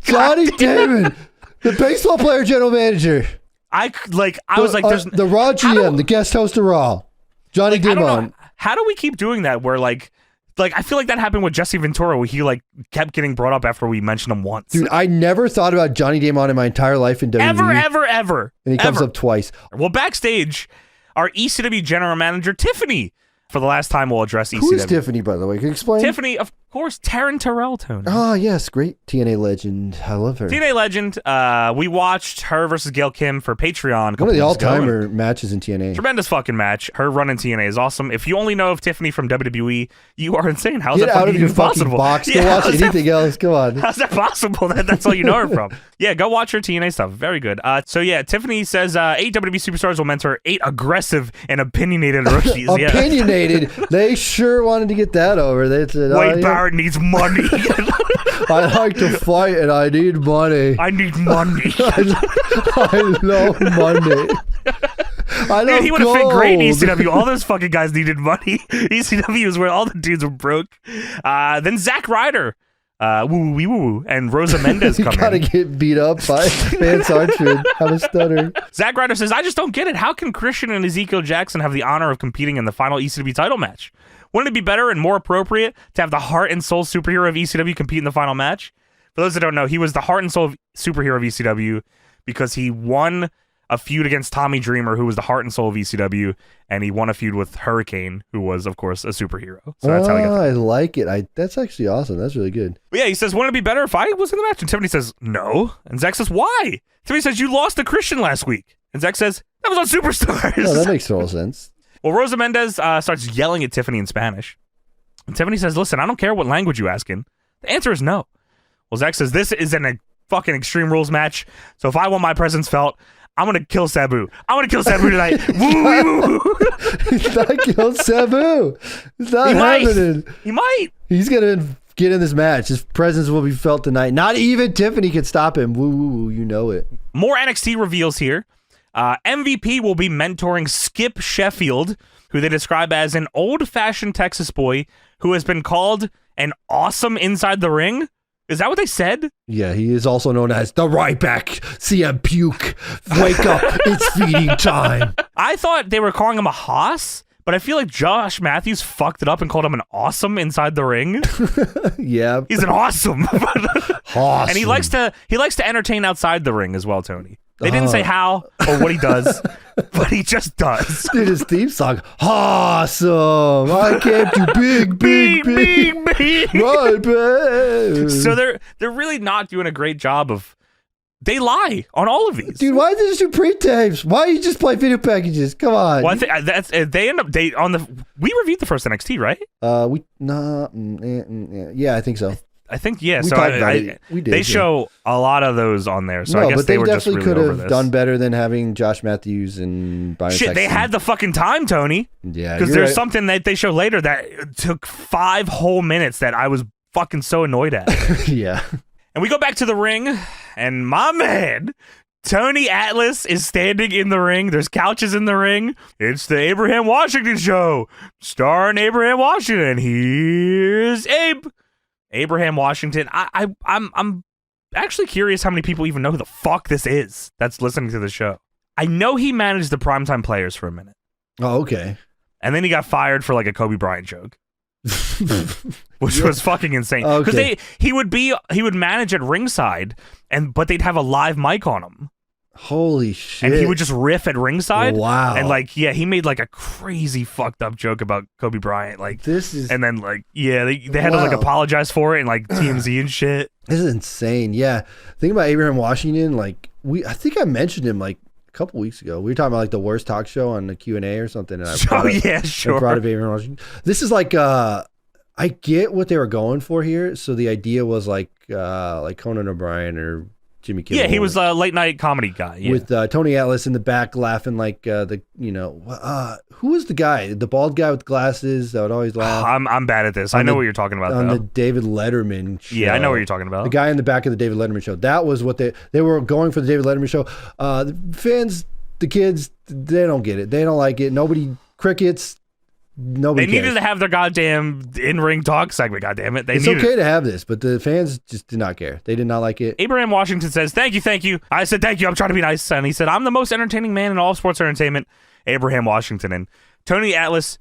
Johnny Damon, the baseball player general manager. was like, there's the Raw GM, the guest host of Raw, Johnny Damon. How do we keep doing that? Where like I feel like that happened with Jesse Ventura, where he like kept getting brought up after we mentioned him once. Dude, I never thought about Johnny Damon in my entire life in WWE. Ever. And he comes up twice. Well, backstage, our ECW general manager Tiffany, for the last time, will address ECW. Who is Tiffany, by the way? Can you explain? Tiffany, of course, Taryn Terrell, Tony. Oh, yes. Great TNA legend. I love her. TNA legend. We watched her versus Gail Kim for Patreon. One of the all-timer matches in TNA. Tremendous fucking match. Her run in TNA is awesome. If you only know of Tiffany from WWE, you are insane. How's Get that out of your fucking possible? box. Go watch anything else. Come on. How's that possible? That's all you know her from. Yeah, go watch her TNA stuff. Very good. So yeah, Tiffany says 8 WWE superstars will mentor 8 aggressive and opinionated rookies. Opinionated. They sure wanted to get that over. They said, Wade Barrett needs money. I like to fight and I need money. I need money. I love money. Dude, he would have fit great in ECW. All those fucking guys needed money. ECW is where all the dudes were broke. Then Zack Ryder, woo, and Rosa Mendez come in. You gotta get beat up by Vance Archer and have a stutter. Zack Ryder says, I just don't get it. How can Christian and Ezekiel Jackson have the honor of competing in the final ECW title match? Wouldn't it be better and more appropriate to have the heart and soul superhero of ECW compete in the final match? For those that don't know, he was the heart and soul superhero of ECW because he won a feud against Tommy Dreamer, who was the heart and soul of ECW, and he won a feud with Hurricane, who was, of course, a superhero. So that's how he got I like it. That's actually awesome. That's really good. But yeah, he says, wouldn't it be better if I was in the match? And Tiffany says, no. And Zack says, why? Tiffany says, you lost to Christian last week. And Zack says, that was on Superstars. No, that makes total sense. Well, Rosa Mendez starts yelling at Tiffany in Spanish. And Tiffany says, listen, I don't care what language you ask in. The answer is no. Well, Zack says, this is a fucking Extreme Rules match. So if I want my presence felt, I'm going to kill Sabu. I'm going to kill Sabu tonight. Woo! He's not killed Sabu. It's not happening. He might. He's going to get in this match. His presence will be felt tonight. Not even Tiffany can stop him. Woo, you know it. More NXT reveals here. MVP will be mentoring Skip Sheffield, who they describe as an old-fashioned Texas boy who has been called an awesome inside the ring. Is that what they said? Yeah, he is also known as the Ryback. CM Puke. Wake up. It's feeding time. I thought they were calling him a hoss, but I feel like Josh Matthews fucked it up and called him an awesome inside the ring. Yeah. He's an awesome. Awesome. And he likes to entertain outside the ring as well, Tony. They didn't say how or what he does, but he just does. Dude, his theme song, awesome. I came to big. Right, babe. So they're really not doing a great job of. They lie on all of these. Dude, why did they just do pre-tapes? Why you just play video packages? Come on. Well, I think they end up we reviewed the first NXT, right? Yeah, I think so. I think yeah. We So we did. They show a lot of those on there. So no, I guess but they were definitely just really could have done better than having Josh Matthews and Brian Shit, Sexton. they had the fucking time, Tony. Yeah, because there's something that they show later that took 5 whole minutes that I was fucking so annoyed at. Yeah. And we go back to the ring, and my man, Tony Atlas, is standing in the ring. There's couches in the ring. It's the Abraham Washington show, starring Abraham Washington. Here's Abraham Washington. I'm actually curious how many people even know who the fuck this is that's listening to the show. I know he managed the Primetime Players for a minute. Oh, okay. And then he got fired for like a Kobe Bryant joke. Which was fucking insane. Because he would manage at ringside, but they'd have a live mic on him. Holy shit. And he would just riff at ringside. Wow. And he made like a crazy fucked up joke about Kobe Bryant. And then they had to apologize for it and like TMZ and shit. This is insane. Yeah. Think about Abraham Washington. I think I mentioned him a couple weeks ago. We were talking about the worst talk show on the Q&A or something. And I brought up Abraham Washington. This is I get what they were going for here. So the idea was like Conan O'Brien or Jimmy Kimmel. Yeah, he was a late night comedy guy. Yeah. With Tony Atlas in the back laughing who was the guy? The bald guy with glasses that would always laugh. I'm bad at this. I know what you're talking about. On the David Letterman show. Yeah, I know what you're talking about. The guy in the back of the David Letterman show. That was what they were going for the David Letterman show. The fans, the kids, they don't get it. They don't like it. Nobody, crickets. Nobody They cares. needed to have their goddamn in-ring talk segment, goddammit. It's okay to have this, but the fans just did not care. They did not like it. Abraham Washington says, thank you. I said, thank you. I'm trying to be nice. And he said, I'm the most entertaining man in all sports entertainment, Abraham Washington. And Tony Atlas,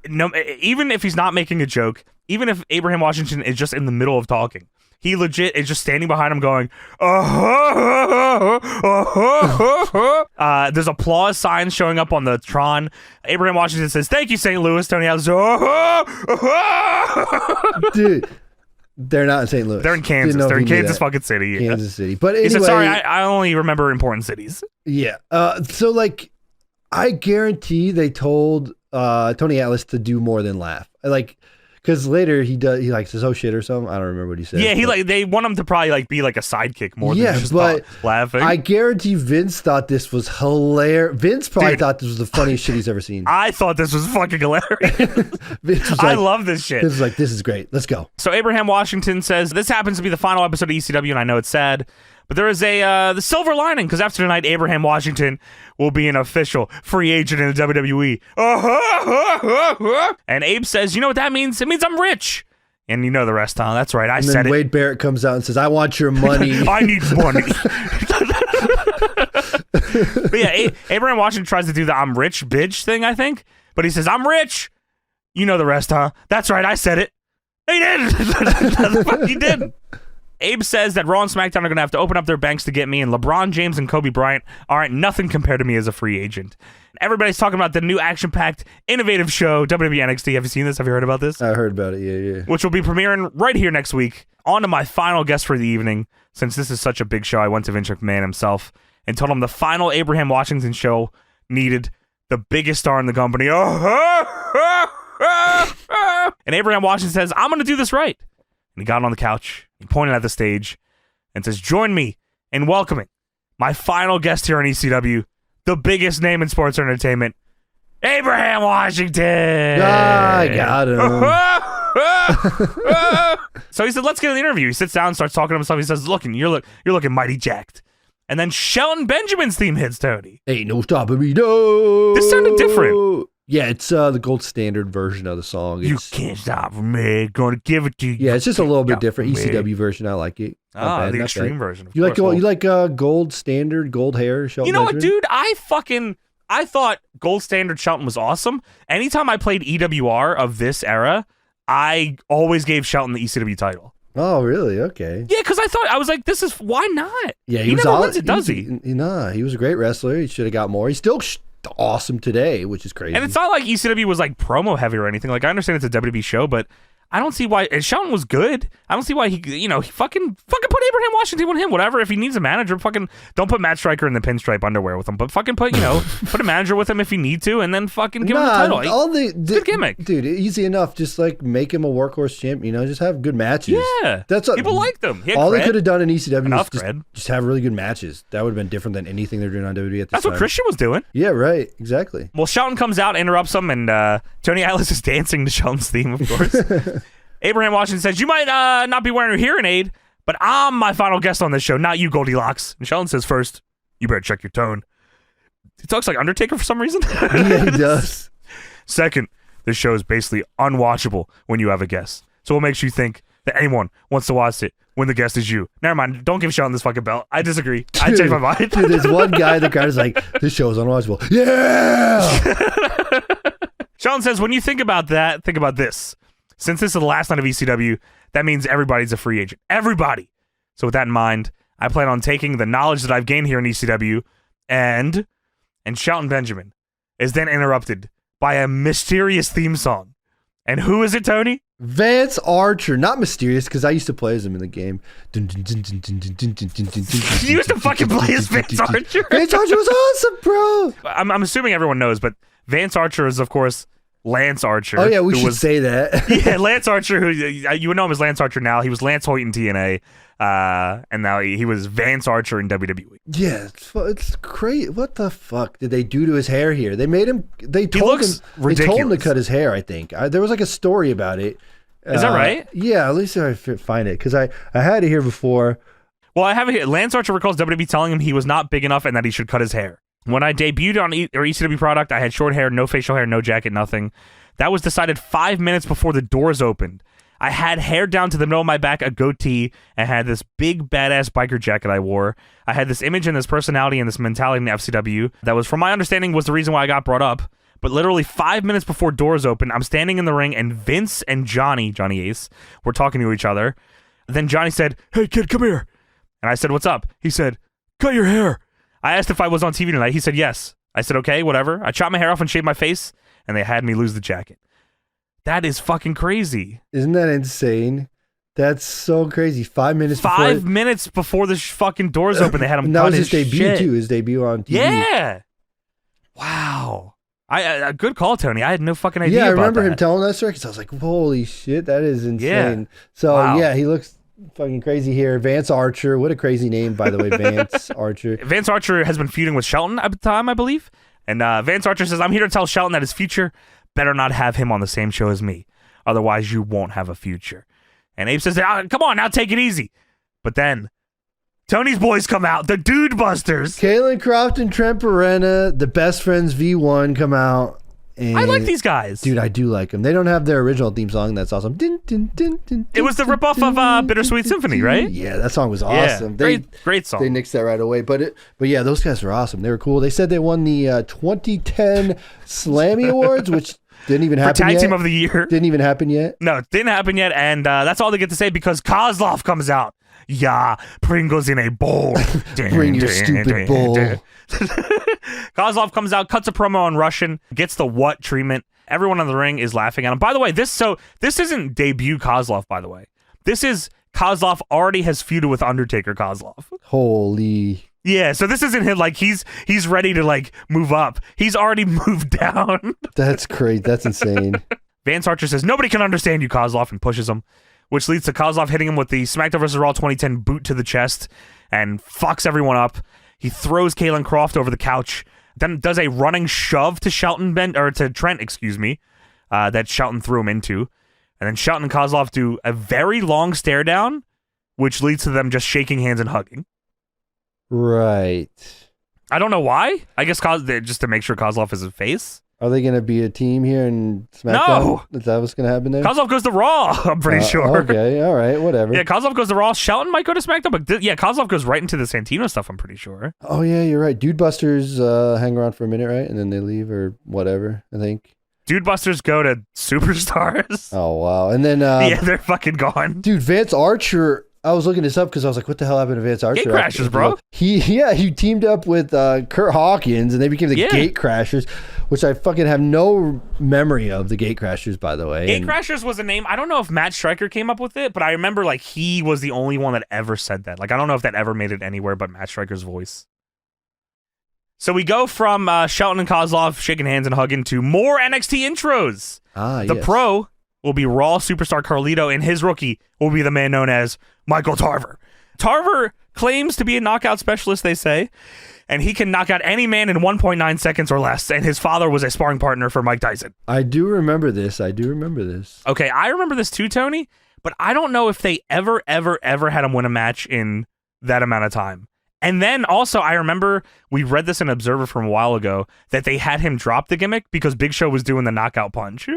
no, even if he's not making a joke, even if Abraham Washington is just in the middle of talking, he legit is just standing behind him going, there's applause signs showing up on the Tron. Abraham Washington says, thank you, St. Louis. Tony Atlas, dude, they're not in St. Louis. They're in Kansas. They're in Kansas fucking City. Kansas City. But anyway, he said, sorry, I only remember important cities. Yeah. So, like, I guarantee they told Tony Atlas to do more than laugh. Like, because later he says, oh shit or something. I don't remember what he said. Yeah, they want him to probably be like a sidekick more than just laughing. I guarantee Vince thought this was hilarious. Vince probably thought this was the funniest shit he's ever seen. I thought this was fucking hilarious. I love this shit. Vince was like, this is great. Let's go. So Abraham Washington says, this happens to be the final episode of ECW, and I know it's sad, but there is the silver lining, because after tonight, Abraham Washington will be an official free agent in the WWE. And Abe says, you know what that means? It means I'm rich. And you know the rest, huh? That's right. I said it. Wade Barrett comes out and says, I want your money. I need money. But yeah, Abraham Washington tries to do the I'm rich bitch thing, I think. But he says, I'm rich. You know the rest, huh? That's right. I said it. He did. He did. Abe says that Raw and SmackDown are going to have to open up their banks to get me, and LeBron James and Kobe Bryant aren't nothing compared to me as a free agent. Everybody's talking about the new action-packed, innovative show, WWE NXT. Have you seen this? Have you heard about this? I heard about it, yeah. Which will be premiering right here next week. On to my final guest for the evening. Since this is such a big show, I went to Vince McMahon himself and told him the final Abraham Washington show needed the biggest star in the company. And Abraham Washington says, I'm going to do this right. And he got on the couch, he pointed at the stage, and says, join me in welcoming my final guest here on ECW, the biggest name in sports entertainment, Abraham Washington. I got him. So he said, let's get an interview. He sits down, starts talking to himself. He says, you're looking mighty jacked. And then Shelton Benjamin's theme hits, Tony. Ain't no stopping me, no. This sounded different. Yeah, it's the gold standard version of the song. You can't stop me. Gonna give it to you. Yeah, it's just a little bit different. ECW version, I like it. The extreme version. You like gold standard, gold hair, Shelton? You know what, Benjamin? dude? I thought gold standard Shelton was awesome. Anytime I played EWR of this era, I always gave Shelton the ECW title. Oh, really? Okay. Yeah, because I was like, this is why not? Yeah, he never wins it, does he? Nah, he was a great wrestler. He should have got more. He's still awesome today, which is crazy. And it's not like ECW was like promo heavy or anything. Like, I understand it's a WWE show, but I don't see why. And Shelton was good. I don't see why he fucking put Abraham Washington with him. Whatever. If he needs a manager, fucking don't put Matt Striker in the pinstripe underwear with him. But fucking put a manager with him if you need to, and then fucking give him the title. It's a good gimmick, dude. Easy enough. Just like make him a workhorse champ. Just have good matches. Yeah, that's what people like them. All they could have done in ECW was cred. Just have really good matches. That would have been different than anything they're doing on WWE at this time. That's what Christian was doing. Yeah, right. Exactly. Well, Shelton comes out, interrupts him, and Tony Atlas is dancing to Shelton's theme, of course. Abraham Washington says, you might not be wearing a hearing aid, but I'm my final guest on this show, not you, Goldilocks. And Shelton says, first, you better check your tone. He talks like Undertaker for some reason. Yeah, he does. Second, this show is basically unwatchable when you have a guest. So what makes you think that anyone wants to watch it when the guest is you? Never mind. Don't give Shelton this fucking belt. I disagree. I changed my mind. Dude, there's one guy in the crowd is like, this show is unwatchable. Yeah! Shelton says, when you think about that, think about this. Since this is the last night of ECW, that means everybody's a free agent. Everybody. So with that in mind, I plan on taking the knowledge that I've gained here in ECW and Shelton Benjamin is then interrupted by a mysterious theme song. And who is it, Tony? Vance Archer. Not mysterious, because I used to play as him in the game. You used to fucking play as Vance Archer? Vance Archer was awesome, bro. I'm assuming everyone knows, but Vance Archer is, of course, Lance Archer. Oh, yeah, we should say that. Yeah, Lance Archer, who you would know him as Lance Archer now. He was Lance Hoyt in TNA, and now he was Vance Archer in WWE. Yeah, it's crazy. What the fuck did they do to his hair here? They made him. They told him to cut his hair. I think there was like a story about it. Is that right? Yeah, at least I find it because I had it here before. Well, I have it here. Lance Archer recalls WWE telling him he was not big enough and that he should cut his hair. When I debuted on ECW product, I had short hair, no facial hair, no jacket, nothing. That was decided 5 minutes before the doors opened. I had hair down to the middle of my back, a goatee, and had this big badass biker jacket I wore. I had this image and this personality and this mentality in the FCW that was, from my understanding, was the reason why I got brought up. But literally 5 minutes before doors open, I'm standing in the ring and Vince and Johnny Ace, were talking to each other. Then Johnny said, "Hey kid, come here." And I said, "What's up?" He said, "Cut your hair." I asked if I was on TV tonight. He said, "Yes." I said, "Okay, whatever." I chopped my hair off and shaved my face, and they had me lose the jacket. That is fucking crazy. Isn't that insane? That's so crazy. 5 minutes before... 5 minutes before the fucking doors open, they had him that cut was his debut, shit. too. His debut on TV. Yeah. Wow. A good call, Tony. I had no fucking idea about that. Yeah, I remember him that. telling that story because I was like, holy shit, that is insane. Yeah. So, wow. Yeah, he looks fucking crazy here. Vance Archer. What a crazy name, by the way, Vance Archer. Vance Archer has been feuding with Shelton at the time, I believe. And Vance Archer says, "I'm here to tell Shelton that his future better not have him on the same show as me. Otherwise, you won't have a future." And Abe says, "Come on, now take it easy." But then Tony's boys come out, the Dude Busters. Kalen Croft and Trent Beretta, the Best Friends V1 come out. And I like these guys. Dude, I do like them. They don't have their original theme song. That's awesome. It was the ripoff of Bittersweet Symphony, right? Yeah, that song was awesome. Yeah, great song. They nixed that right away. But yeah, those guys were awesome. They were cool. They said they won the 2010 Slammy Awards, which didn't even happen yet. Tag Team of the Year. Didn't even happen yet. No, it didn't happen yet. And that's all they get to say because Kozlov comes out. Yeah, Pringles in a bowl. Bring your stupid bowl. Kozlov comes out, cuts a promo on Russian, gets the what treatment. Everyone in the ring is laughing at him. By the way, this isn't debut Kozlov, by the way. This is Kozlov already has feuded with Undertaker Kozlov. Holy. Yeah, so this isn't him like he's ready to like move up. He's already moved down. That's crazy. That's insane. Vance Archer says, "Nobody can understand you, Kozlov," and pushes him, which leads to Kozlov hitting him with the SmackDown vs. Raw 2010 boot to the chest and fucks everyone up. He throws Kalen Croft over the couch, then does a running shove to Trent, that Shelton threw him into. And then Shelton and Kozlov do a very long stare down, which leads to them just shaking hands and hugging. Right. I don't know why. I guess just to make sure Kozlov is a face. Are they going to be a team here in SmackDown? No. Is that what's going to happen there? Kozlov goes to Raw, I'm pretty sure. Okay, all right, whatever. Yeah, Kozlov goes to Raw. Shelton might go to SmackDown, but Kozlov goes right into the Santino stuff, I'm pretty sure. Oh, yeah, you're right. Dude Busters hang around for a minute, right? And then they leave or whatever, I think. Dude Busters go to Superstars. Oh, wow. And then... yeah, they're fucking gone. Dude, Vance Archer... I was looking this up because I was like, what the hell happened to Vance Archer? Gate Crashers, bro. He teamed up with Kurt Hawkins, and they became the Gate Crashers, which I fucking have no memory of, the Gate Crashers, by the way. Gate Crashers was a name. I don't know if Matt Stryker came up with it, but I remember like he was the only one that ever said that. Like, I don't know if that ever made it anywhere but Matt Stryker's voice. So we go from Shelton and Kozlov shaking hands and hugging to more NXT intros. The Pro will be Raw superstar Carlito, and his rookie will be the man known as Michael Tarver. Tarver claims to be a knockout specialist, they say, and he can knock out any man in 1.9 seconds or less, and his father was a sparring partner for Mike Tyson. I do remember this. Okay, I remember this too, Tony, but I don't know if they ever had him win a match in that amount of time. And then also, I remember we read this in Observer from a while ago, that they had him drop the gimmick because Big Show was doing the knockout punch.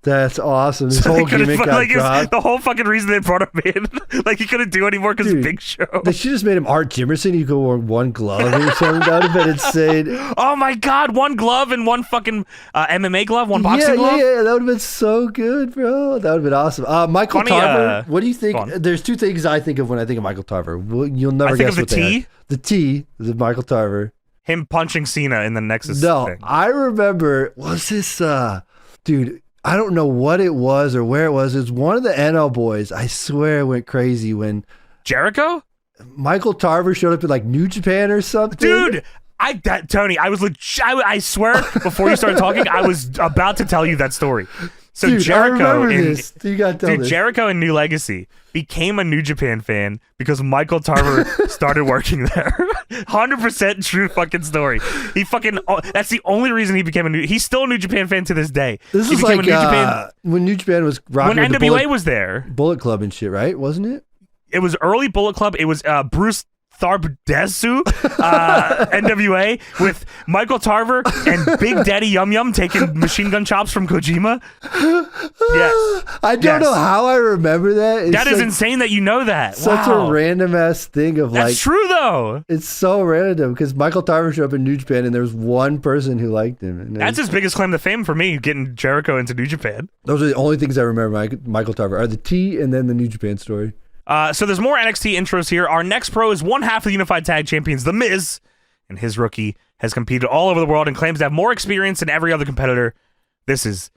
That's awesome. This whole gimmick got dropped. The whole fucking reason they brought him in. Like, he couldn't do anymore because of Big Show. They should just made him Art Jimerson. He could wear one glove or something. That would have been insane. Oh my God, one glove and one fucking MMA glove, one boxing glove? Yeah, that would have been so good, bro. That would have been awesome. Michael Tarver, what do you think? There's two things I think of when I think of Michael Tarver. You'll never guess what they are. The T is Michael Tarver. Him punching Cena in the Nexus thing. I remember, was this, dude... I don't know what it was or where it was. It was one of the NL boys. I swear it went crazy when... Jericho? Michael Tarver showed up in like New Japan or something. Dude, Tony, I was I swear, before you started talking, I was about to tell you that story. So dude, Jericho Jericho in New Legacy became a New Japan fan because Michael Tarver started working there. 100% true fucking story. He fucking that's the only reason he became he's still a New Japan fan to this day. This is like when New Japan was rocking when NWA was there. Bullet Club and shit, right? Wasn't it? It was early Bullet Club. It was Bruce Tharpdesu NWA with Michael Tarver and Big Daddy Yum Yum taking machine gun chops from Kojima. Yes. I don't know how I remember that. It's that is insane that you know that. Such a random ass thing of That's true though. It's so random because Michael Tarver showed up in New Japan and there was one person who liked him. And that's his biggest claim to fame for me, getting Jericho into New Japan. Those are the only things I remember Michael Tarver are the T and then the New Japan story. So there's more NXT intros here. Our next pro is one half of the Unified Tag Champions, The Miz, and his rookie has competed all over the world and claims to have more experience than every other competitor. This is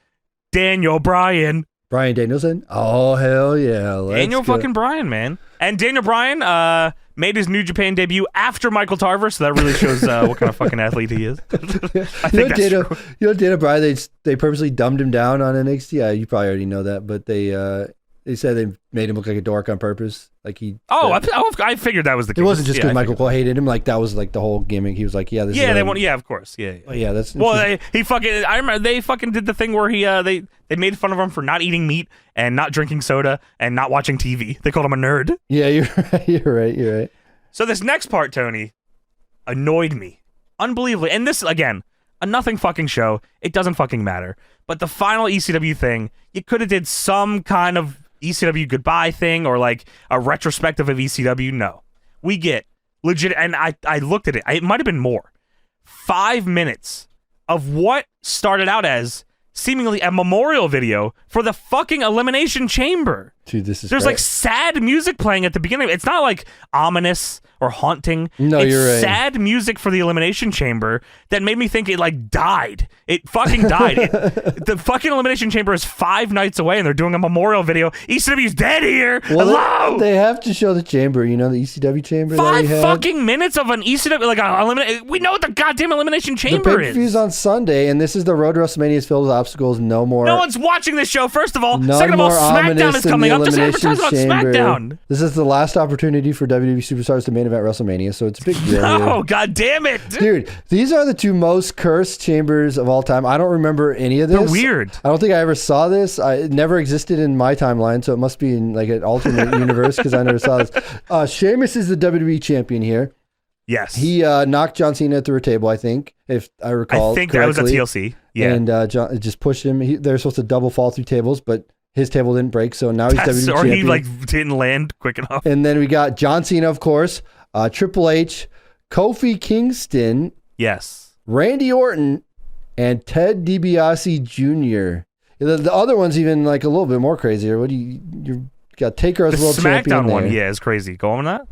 Daniel Bryan. Bryan Danielson? Oh, hell yeah. Daniel fucking Bryan, man. And Daniel Bryan made his New Japan debut after Michael Tarver, so that really shows what kind of fucking athlete he is. I think that's true. Daniel Bryan, they purposely dumbed him down on NXT. Yeah, you probably already know that, but they said they made him look like a dork on purpose. Like he. I figured that was the case. It wasn't just because Michael Cole hated him. Like that was like the whole gimmick. He was like, "Yeah, this." Yeah, is yeah, of course, yeah. Oh, yeah, that's. Well, he fucking. I remember they fucking did the thing where they made fun of him for not eating meat and not drinking soda and not watching TV. They called him a nerd. Yeah, you're right. You're right. So this next part, Tony, annoyed me unbelievably. And this again, a nothing fucking show. It doesn't fucking matter. But the final ECW thing, you could have did some kind of ECW goodbye thing or like a retrospective of ECW. No, we get legit. And I looked at it. It might have been more. 5 minutes of what started out as seemingly a memorial video for the fucking Elimination Chamber. Dude, this is There's like sad music playing at the beginning. It's not like ominous or haunting. No, you're right. Sad music for the Elimination Chamber that made me think it like died. It fucking died. The fucking Elimination Chamber is 5 nights away and they're doing a memorial video. ECW's dead here. Well, hello. They have to show the chamber. You know the ECW chamber. 5 fucking minutes of an ECW like we know what the goddamn Elimination Chamber is. The pay-per-view's on Sunday, and this is the road to WrestleMania is filled with obstacles. No more. No one's watching this show. First of all, second of all, SmackDown is coming up. Just advertise on SmackDown. This is the last opportunity for WWE superstars to main event WrestleMania, so it's a big deal. Oh, god damn it. Dude, these are the 2 most cursed chambers of all time. I don't remember any of this. They're weird. I don't think I ever saw this. It never existed in my timeline, so it must be in like an alternate universe because I never saw this. Sheamus is the WWE champion here. Yes. He knocked John Cena through a table, I think, if I recall. I think correctly. that was a TLC. Yeah. And John just pushed him. They're supposed to double fall through tables, but his table didn't break, so now he's WWE champion. Or he like didn't land quick enough. And then we got John Cena, of course, Triple H, Kofi Kingston, yes, Randy Orton, and Ted DiBiase Jr. The other one's even like a little bit more crazier. What do you got? Taker as world champion. SmackDown one, yeah, is crazy. Go on that.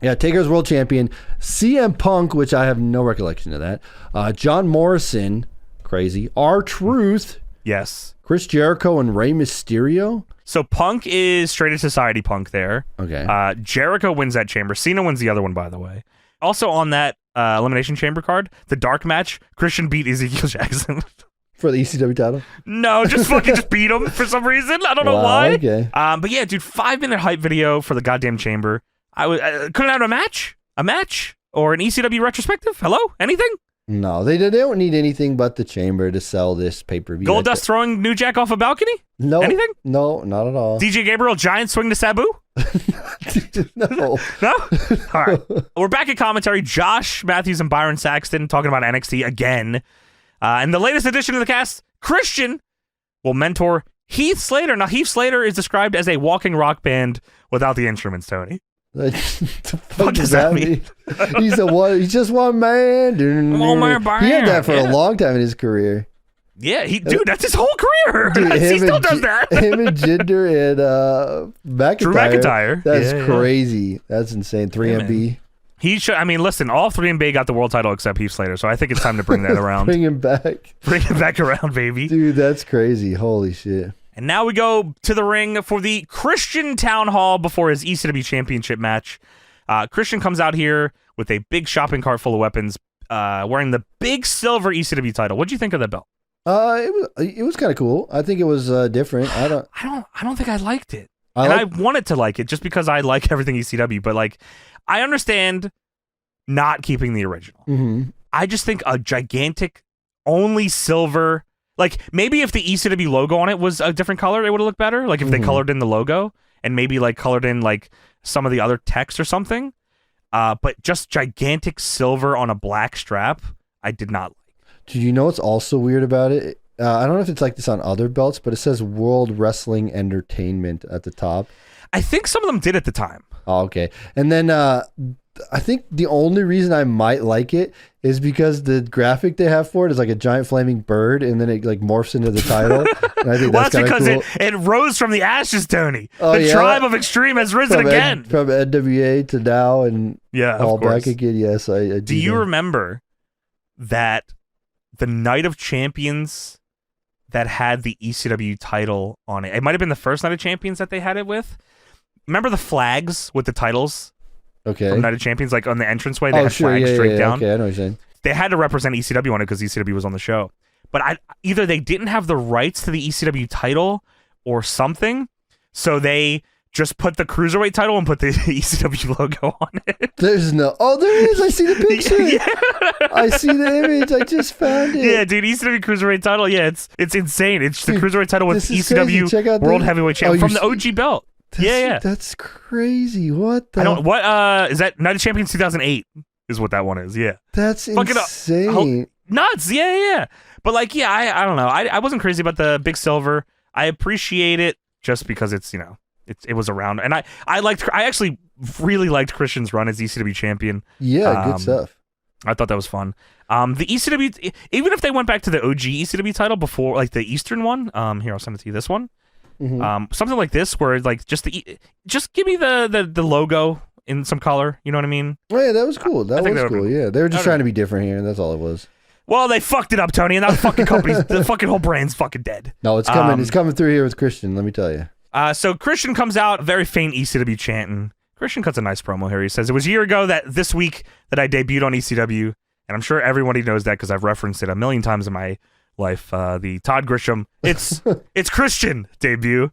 Yeah, Taker as world champion. CM Punk, which I have no recollection of that. John Morrison, crazy. R-Truth. Yes. Chris Jericho and Rey Mysterio. So Punk is Straight Edge Society Punk there. Okay. Jericho wins that chamber. Cena wins the other one, by the way. Also on that Elimination Chamber card, the dark match, Christian beat Ezekiel Jackson. For the ECW title? No, just beat him for some reason. I don't know why. Okay. But yeah, dude, 5-minute hype video for the goddamn chamber. I couldn't have a match? A match? Or an ECW retrospective? Hello? Anything? No, they don't need anything but the chamber to sell this pay-per-view. Goldust throwing New Jack off a balcony? No. Anything? No, not at all. DJ Gabriel giant swing to Sabu? No. No? All right. We're back at commentary. Josh Matthews and Byron Saxton talking about NXT again. And the latest addition to the cast, Christian, will mentor Heath Slater. Now, Heath Slater is described as a walking rock band without the instruments, Tony. What does that mean? He's just one man. He had that for a long time in his career. Yeah, dude, that's his whole career. Dude, he still does that. Him and Jinder and McIntyre. Drew McIntyre. That's crazy. That's insane. 3MB. He should. I mean, listen, all 3MB got the world title except Heath Slater, so I think it's time to bring that around. Bring him back. Bring him back around, baby. Dude, that's crazy. Holy shit. And now we go to the ring for the Christian Town Hall before his ECW Championship match. Christian comes out here with a big shopping cart full of weapons, wearing the big silver ECW title. What'd you think of that belt? It was kind of cool. I think it was different. I don't think I liked it. I wanted to like it just because I like everything ECW, but like I understand not keeping the original. Mm-hmm. I just think a gigantic only silver. Like, maybe if the ECW logo on it was a different color, it would have looked better. Like, if they colored in the logo and maybe, like, colored in, like, some of the other text or something. But just gigantic silver on a black strap, I did not like. Do you know what's also weird about it? I don't know if it's like this on other belts, but it says World Wrestling Entertainment at the top. I think some of them did at the time. Oh, okay. And then I think the only reason I might like it is because the graphic they have for it is like a giant flaming bird, and then it like morphs into the title. And I think well, that's because cool. it rose from the ashes, Tony. Oh, the tribe of Extreme has risen again. From NWA to now and all back again. Yes, I do. You remember that the Night of Champions that had the ECW title on it? It might have been the first Night of Champions that they had it with. Remember the flags with the titles? Okay. From Night of Champions, like on the entranceway, they had flags straight down. Okay, I know what you're saying. They had to represent ECW on it because ECW was on the show. But either they didn't have the rights to the ECW title or something, so they just put the Cruiserweight title and put the ECW logo on it. There's no... Oh, there is! I see the picture! Yeah. I see the image! I just found it! Yeah, dude, ECW Cruiserweight title, yeah, it's insane. It's the Cruiserweight title with ECW World Heavyweight Champion from the OG belt. Yeah. That's crazy. What the... Is that Night of Champions 2008 is what that one is, yeah. That's insane. Nuts, yeah. But like, yeah, I don't know. I wasn't crazy about the big silver. I appreciate it just because it's, you know, it was around. And I actually really liked Christian's run as ECW champion. Yeah, good stuff. I thought that was fun. The ECW, even if they went back to the OG ECW title before, like the Eastern one, here, I'll send it to you, this one. Mm-hmm. Something like this where like just give me the logo in some color, you know what I mean? Oh yeah, that was cool. That was cool. Yeah, they were just trying to be different here, and that's all it was. Well, they fucked it up, Tony, and that fucking company's the fucking whole brand's fucking dead. No, it's coming. It's coming through here with Christian. Let me tell you. So Christian comes out, very faint ECW chanting. Christian cuts a nice promo here. He says, "It was a year ago this week that I debuted on ECW, and I'm sure everybody knows that because I've referenced it a million times in my life. The Todd Grisham, it's Christian debut."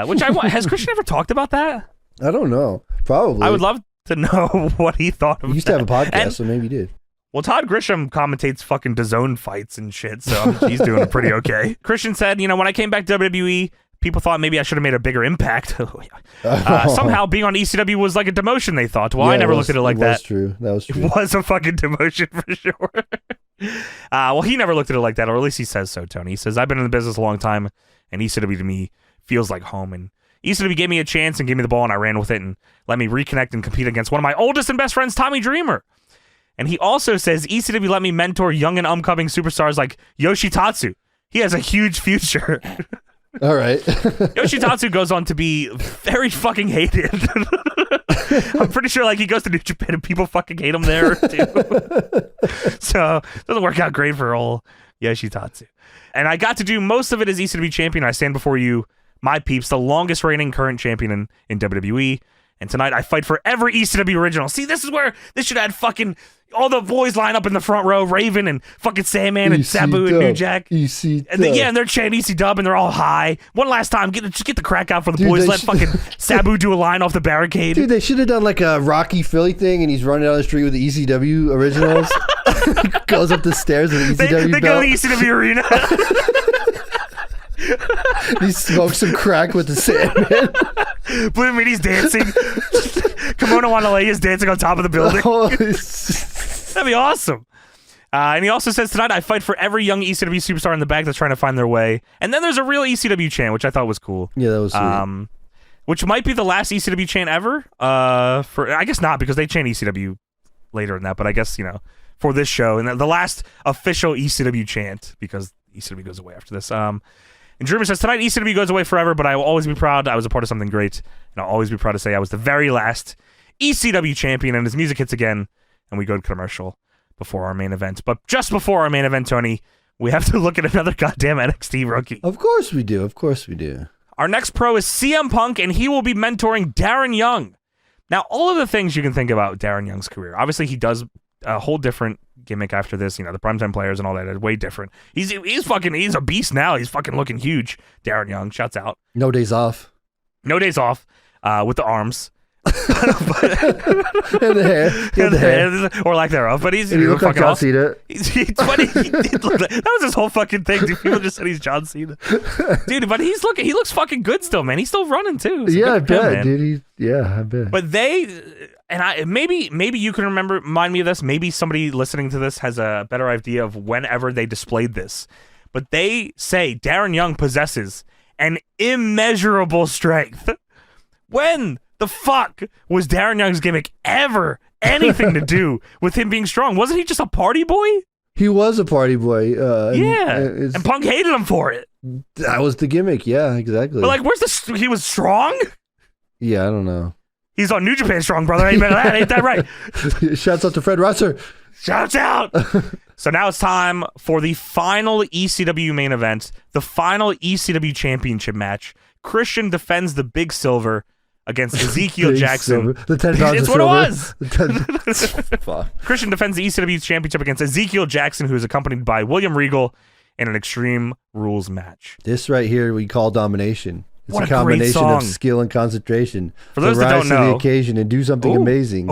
Which has Christian ever talked about that? I don't know. Probably. I would love to know what he thought of He used to have a podcast, so maybe he did. Well, Todd Grisham commentates fucking DAZN fights and shit, so he's doing pretty okay. Christian said, when I came back to WWE, people thought maybe I should have made a bigger impact. Somehow being on ECW was like a demotion, they thought. Well, I never looked at it like that. That was true. It was a fucking demotion for sure. Well, he never looked at it like that, or at least he says so, Tony. He says, I've been in the business a long time, and ECW to me feels like home, and ECW gave me a chance and gave me the ball, and I ran with it and let me reconnect and compete against one of my oldest and best friends, Tommy Dreamer. And he also says ECW let me mentor young and upcoming superstars like Yoshitatsu. He has a huge future. All right. Yoshitatsu goes on to be very fucking hated. I'm pretty sure like he goes to New Japan and people fucking hate him there too. So it doesn't work out great for old Yoshitatsu. And I got to do most of it as ECW champion. I stand before you, my peeps, the longest reigning current champion in WWE. And tonight I fight for every ECW original. See, this is where this should add fucking all the boys line up in the front row, Raven and fucking Sandman and Sabu and New Jack. And they're chanting EC Dub and they're all high. One last time, just get the crack out for the boys. Let fucking Sabu do a line off the barricade. Dude, they should have done like a Rocky Philly thing and he's running down the street with the ECW originals. Goes up the stairs with the ECW They go to the ECW arena. He smokes some crack with the Sandman. Blue Meaty's dancing. Kimono Wanalei is dancing on top of the building. That'd be awesome. And he also says, tonight I fight for every young ECW superstar in the back that's trying to find their way. And then there's a real ECW chant, which I thought was cool. Yeah, that was sweet. Which might be the last ECW chant ever. I guess not, because they chant ECW later in that. But I guess, for this show. And the last official ECW chant, because ECW goes away after this. And Dreamer says, tonight ECW goes away forever, but I will always be proud I was a part of something great. And I'll always be proud to say I was the very last ECW champion. And his music hits again. And we go to commercial before our main event. But just before our main event, Tony, we have to look at another goddamn NXT rookie. Of course we do. Our next pro is CM Punk, and he will be mentoring Darren Young. Now, all of the things you can think about Darren Young's career. Obviously, he does a whole different gimmick after this. The Primetime Players and all that are way different. He's a beast now. He's fucking looking huge. Darren Young, shouts out. No days off with the arms. And the hair. Or lack thereof. But he's he looked like fucking John awesome. Cena. He did look like, that was his whole fucking thing. Dude. People just said he's John Cena. Dude, but he looks fucking good still, man. He's still running too. So yeah, I bet, dude. I bet. But maybe you can remind me of this. Maybe somebody listening to this has a better idea of whenever they displayed this. But they say Darren Young possesses an immeasurable strength. When the fuck was Darren Young's gimmick ever anything to do with him being strong? Wasn't he just a party boy? He was a party boy. And Punk hated him for it. That was the gimmick. Yeah, exactly. But like, he was strong? Yeah, I don't know. He's on New Japan Strong, brother. Ain't that right? Shouts out to Fred Rosser. Shouts out. So now it's time for the final ECW main event, the final ECW Championship match. Christian defends the Big Silver against Ezekiel Jackson. The 10 pounds it's of what silver. It was. Christian defends the ECW Championship against Ezekiel Jackson, who is accompanied by William Regal in an Extreme Rules match. This right here we call domination. It's what a combination great of skill and concentration. For those that don't know, to the occasion and do something amazing.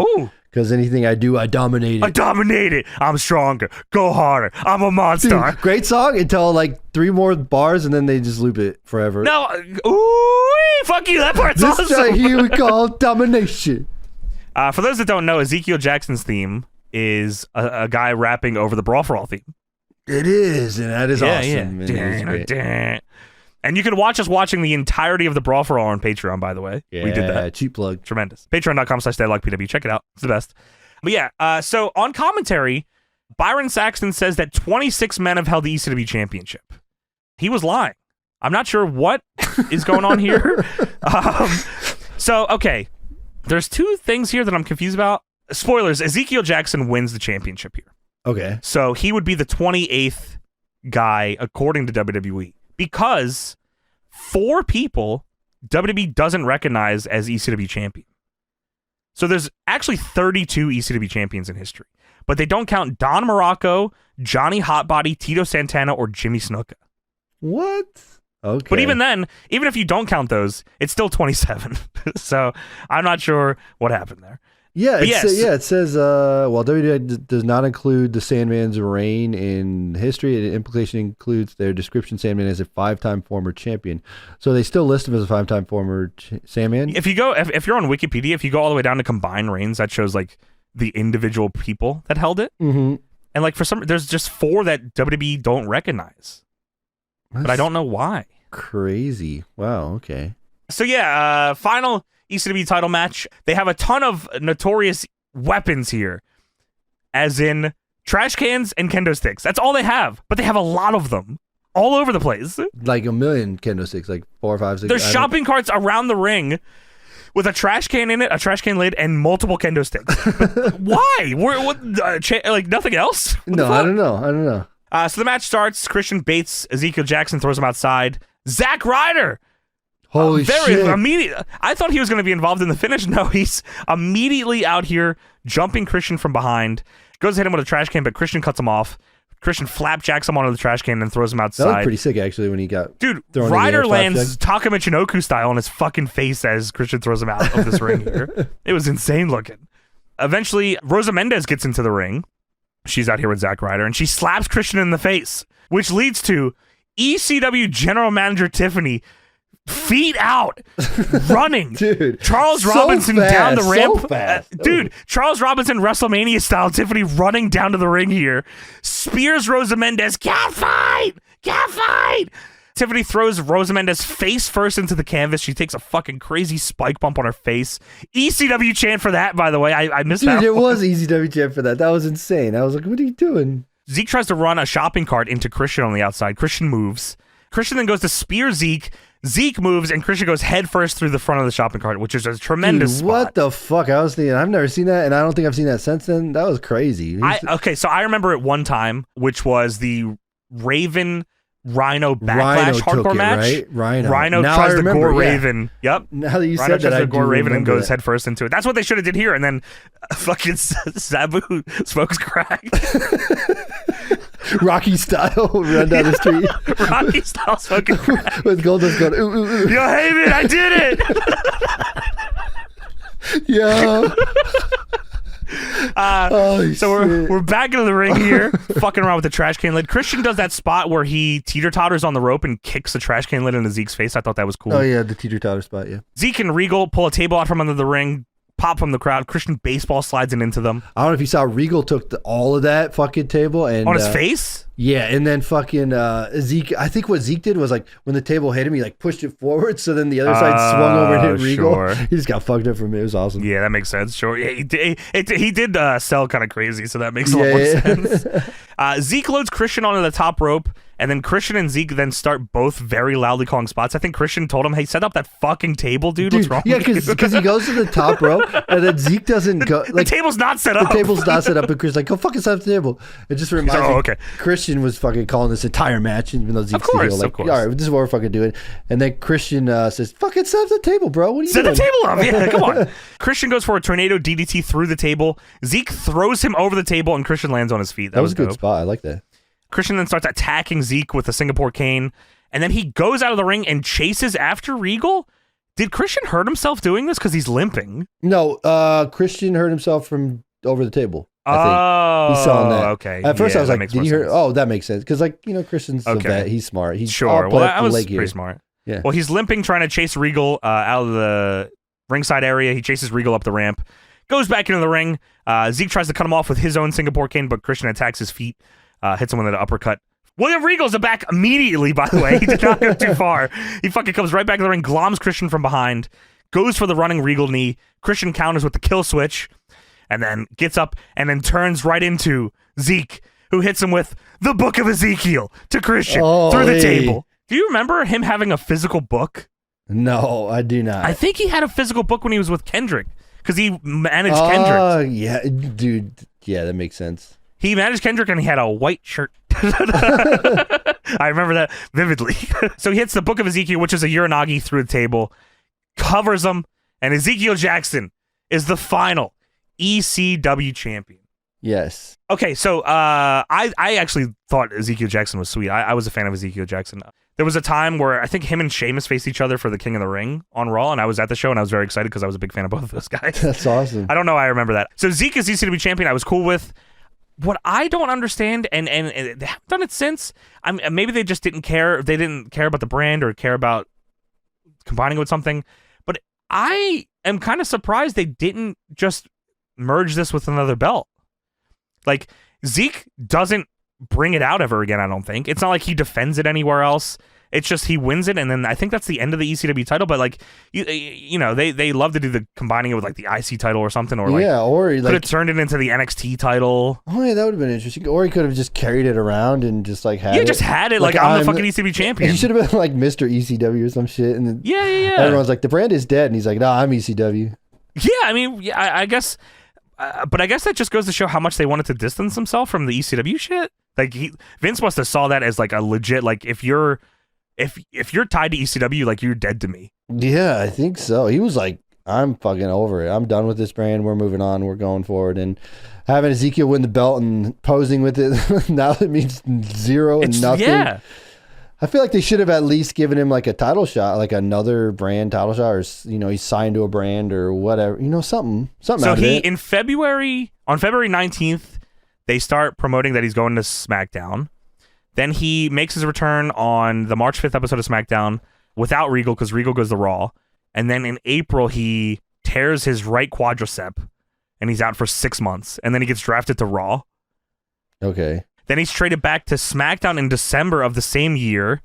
Because anything I do, I dominate it. I dominate it. I'm stronger. Go harder. I'm a monster. Dude, great song until like 3 more bars and then they just loop it forever. No. Ooh, fuck you. That part's awesome. This right here we call domination. For those that don't know, Ezekiel Jackson's theme is a guy rapping over the Brawl for All theme. It is, and that is awesome. Yeah. And you can watch us watching the entirety of the Brawl for All on Patreon, by the way. Yeah, we did that. Cheap plug. Tremendous. Patreon.com/DeadlockPW. Check it out. It's the best. But yeah, so on commentary, Byron Saxton says that 26 men have held the ECW Championship. He was lying. I'm not sure what is going on here. Okay. There's 2 things here that I'm confused about. Spoilers, Ezekiel Jackson wins the championship here. Okay. So he would be the 28th guy, according to WWE. Because 4 people WWE doesn't recognize as ECW champion. So there's actually 32 ECW champions in history. But they don't count Don Morocco, Johnny Hotbody, Tito Santana, or Jimmy Snuka. What? Okay. But even then, even if you don't count those, it's still 27. So I'm not sure what happened there. Yeah, it says, while WWE does not include the Sandman's reign in history, the implication includes their description Sandman as a 5-time former champion. So they still list him as a 5-time former Sandman? If you're on Wikipedia, if you go all the way down to combined reigns, that shows like the individual people that held it. Mm-hmm. And like there's just 4 that WWE don't recognize. But I don't know why. Crazy. Wow, okay. So yeah, final ECW title match. They have a ton of notorious weapons here, as in trash cans and kendo sticks. That's all they have, but they have a lot of them all over the place. Like a million kendo sticks, like 4 or 5, 6. There's shopping carts around the ring with a trash can in it, a trash can lid, and multiple kendo sticks. Why? Like nothing else? No, I don't know. So the match starts. Christian baits Ezekiel Jackson, throws him outside. Zack Ryder. Holy shit. Immediate. I thought he was going to be involved in the finish. No, he's immediately out here jumping Christian from behind. Goes to hit him with a trash can, but Christian cuts him off. Christian flapjacks him onto the trash can and throws him outside. That was pretty sick, actually, when he got thrown Ryder in the air, lands Taka Michinoku style on his fucking face as Christian throws him out of this ring here. It was insane looking. Eventually, Rosa Mendez gets into the ring. She's out here with Zack Ryder, and she slaps Christian in the face, which leads to ECW General Manager Tiffany feet out, running. Dude, Charles Robinson down the ramp. Dude, Charles Robinson WrestleMania style. Tiffany running down to the ring here. Spears Rosa Mendez. Cat fight! Tiffany throws Rosa Mendez face first into the canvas. She takes a fucking crazy spike bump on her face. ECW chant for that, by the way. I missed that. Dude, it was ECW chant for that. That was insane. I was like, what are you doing? Zeke tries to run a shopping cart into Christian on the outside. Christian moves. Christian then goes to spear Zeke. Zeke moves, and Christian goes head first through the front of the shopping cart, which is a tremendous spot. What the fuck? I was thinking, I've never seen that, and I don't think I've seen that since then. That was crazy. So I remember it one time, which was the Raven Rhino Backlash hardcore match. Right? Rhino tries to gore Raven. Yep. Now that you Rhino said that, tries to gore Raven and goes that. head first into it. That's what they should have did here, and then fucking Sabu smokes crack. Rocky style, run down the street. Rocky style smoking crack. With Goldust going, ooh, ooh, ooh. Yo, Heyman, I did it! Yeah. So we're back into the ring here, fucking around with the trash can lid. Christian does that spot where he teeter-totters on the rope and kicks the trash can lid into Zeke's face. I thought that was cool. Oh, yeah, the teeter-totter spot, yeah. Zeke and Regal pull a table out from under the ring, pop from the crowd. Christian baseball slides it into them. I don't know if you saw, Regal took all of that fucking table and on his face. Yeah, and then fucking Zeke. I think what Zeke did was like when the table hit him, he like pushed it forward, so then the other side swung over and hit Regal. Sure. He just got fucked up from it. It was awesome. Yeah, that makes sense. Sure. Yeah, he did sell kind of crazy, so that makes a lot more sense. Zeke loads Christian onto the top rope, and then Christian and Zeke then start both very loudly calling spots. I think Christian told him, "Hey, set up that fucking table, dude. What's wrong?" Yeah, because he goes to the top rope, and then Zeke doesn't go. Like, the table's not set up. The table's not set up, and Christian's like, "Go fucking set up the table." It just reminds me. Okay. Christian was fucking calling this entire match, even though Zeke's the heel. Like, all right, this is what we're fucking doing. And then Christian says, "Fucking set up the table, bro. What are you doing?" Set the table up. Yeah, come on. Christian goes for a tornado DDT through the table. Zeke throws him over the table, and Christian lands on his feet. That was a good dope. spot. I like that. Christian then starts attacking Zeke with a Singapore cane, and then he goes out of the ring and chases after Regal. Did Christian hurt himself doing this because he's limping? No, Christian hurt himself from over the table. I think. He's selling that. Okay. At first I was like, did he hurt? Oh, that makes sense. Because, like, you know, Christian's a vet. He's smart. He's sure. Well, that was pretty here. smart. Yeah. Well, he's limping, trying to chase Regal out of the ringside area. He chases Regal up the ramp, goes back into the ring. Zeke tries to cut him off with his own Singapore cane, but Christian attacks his feet, hits him with an uppercut. William Regal's back immediately, by the way. He did not go too far. He fucking comes right back to the ring, gloms Christian from behind, goes for the running Regal knee. Christian counters with the kill switch, and then gets up and then turns right into Zeke, who hits him with the Book of Ezekiel to Christian through the table. Do you remember him having a physical book? No, I do not. I think he had a physical book when he was with Kendrick, because he managed Kendrick. Yeah, dude. Yeah, that makes sense. He managed Kendrick, and he had a white shirt. I remember that vividly. So he hits the Book of Ezekiel, which is a Uranagi, through the table, covers him, and Ezekiel Jackson is the final ECW champion. Yes. Okay, so I actually thought Ezekiel Jackson was sweet. I was a fan of Ezekiel Jackson. There was a time where I think him and Sheamus faced each other for the King of the Ring on Raw, and I was at the show, and I was very excited because I was a big fan of both of those guys. That's awesome. I don't know why I remember that. So Zeke is ECW champion. I was cool with. What I don't understand, and they haven't done it since, maybe they just didn't care. They didn't care about the brand or care about combining it with something. But I am kind of surprised they didn't just merge this with another belt. Like, Zeke doesn't bring it out ever again, I don't think. It's not like he defends it anywhere else. It's just he wins it, and then I think that's the end of the ECW title. But, like, you know, they love to do the combining it with, like, the IC title or something. Or, like, or could have turned it into the NXT title. Oh, yeah, that would have been interesting. Or he could have just carried it around and just, like, had it. Just had it. Like I'm the fucking ECW champion. He should have been, like, Mr. ECW or some shit. And then everyone's like, the brand is dead. And he's like, no, I'm ECW. Yeah, I mean, I guess... but I guess that just goes to show how much they wanted to distance themselves from the ECW shit. Like, Vince must have saw that as, like, a legit, like, if you're tied to ECW, like, you're dead to me. Yeah, I think so. He was like, I'm fucking over it. I'm done with this brand. We're moving on. We're going forward. And having Ezekiel win the belt and posing with it, now it means zero and nothing. Yeah. I feel like they should have at least given him, like, a title shot, like another brand title shot, or, you know, he's signed to a brand or whatever. You know, something so out of it. On February 19th, they start promoting that he's going to SmackDown. Then he makes his return on the March 5th episode of SmackDown without Regal, because Regal goes to Raw. And then in April, he tears his right quadricep, and he's out for 6 months. And then he gets drafted to Raw. Okay. Then he's traded back to SmackDown in December of the same year.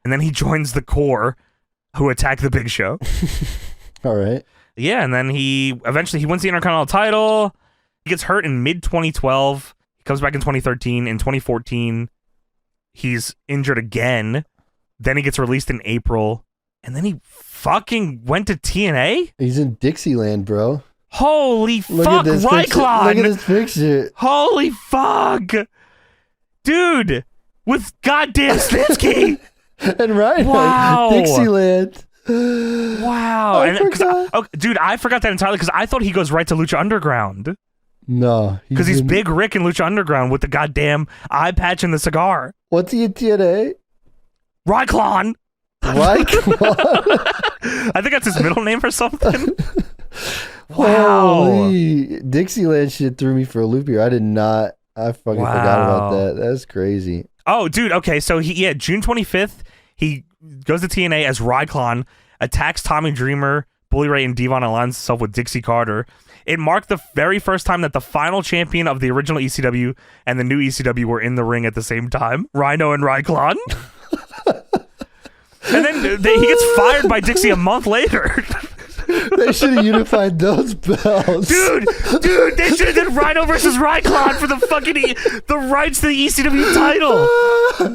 And then he joins the Core, who attack the Big Show. All right. Yeah, and then he wins the Intercontinental title. He gets hurt in mid-2012. He comes back in 2013. In 2014... he's injured again. Then he gets released in April. And then he fucking went to TNA? He's in Dixieland, bro. Holy fuck, Ryklon! Look at this picture. Holy fuck! Dude! With goddamn Snitsky! And right, wow. Dixieland. Wow. Dude, I forgot that entirely because I thought he goes right to Lucha Underground. No. Because he's Big Rick in Lucha Underground with the goddamn eye patch and the cigar. What's he in TNA? Ryklon. Ryklon? I think that's his middle name or something. Wow. Holy Dixieland shit threw me for a loop here. I fucking forgot about that. That's crazy. Oh, dude. Okay, so June 25th, he goes to TNA as Ryclon, attacks Tommy Dreamer, Bully Ray, and Devon, aligns himself with Dixie Carter. It marked the very first time that the final champion of the original ECW and the new ECW were in the ring at the same time. Rhino and Ryclon. And then he gets fired by Dixie a month later. They should have unified those belts. Dude, they should have done Rhino versus Ryclon for the fucking the rights to the ECW title.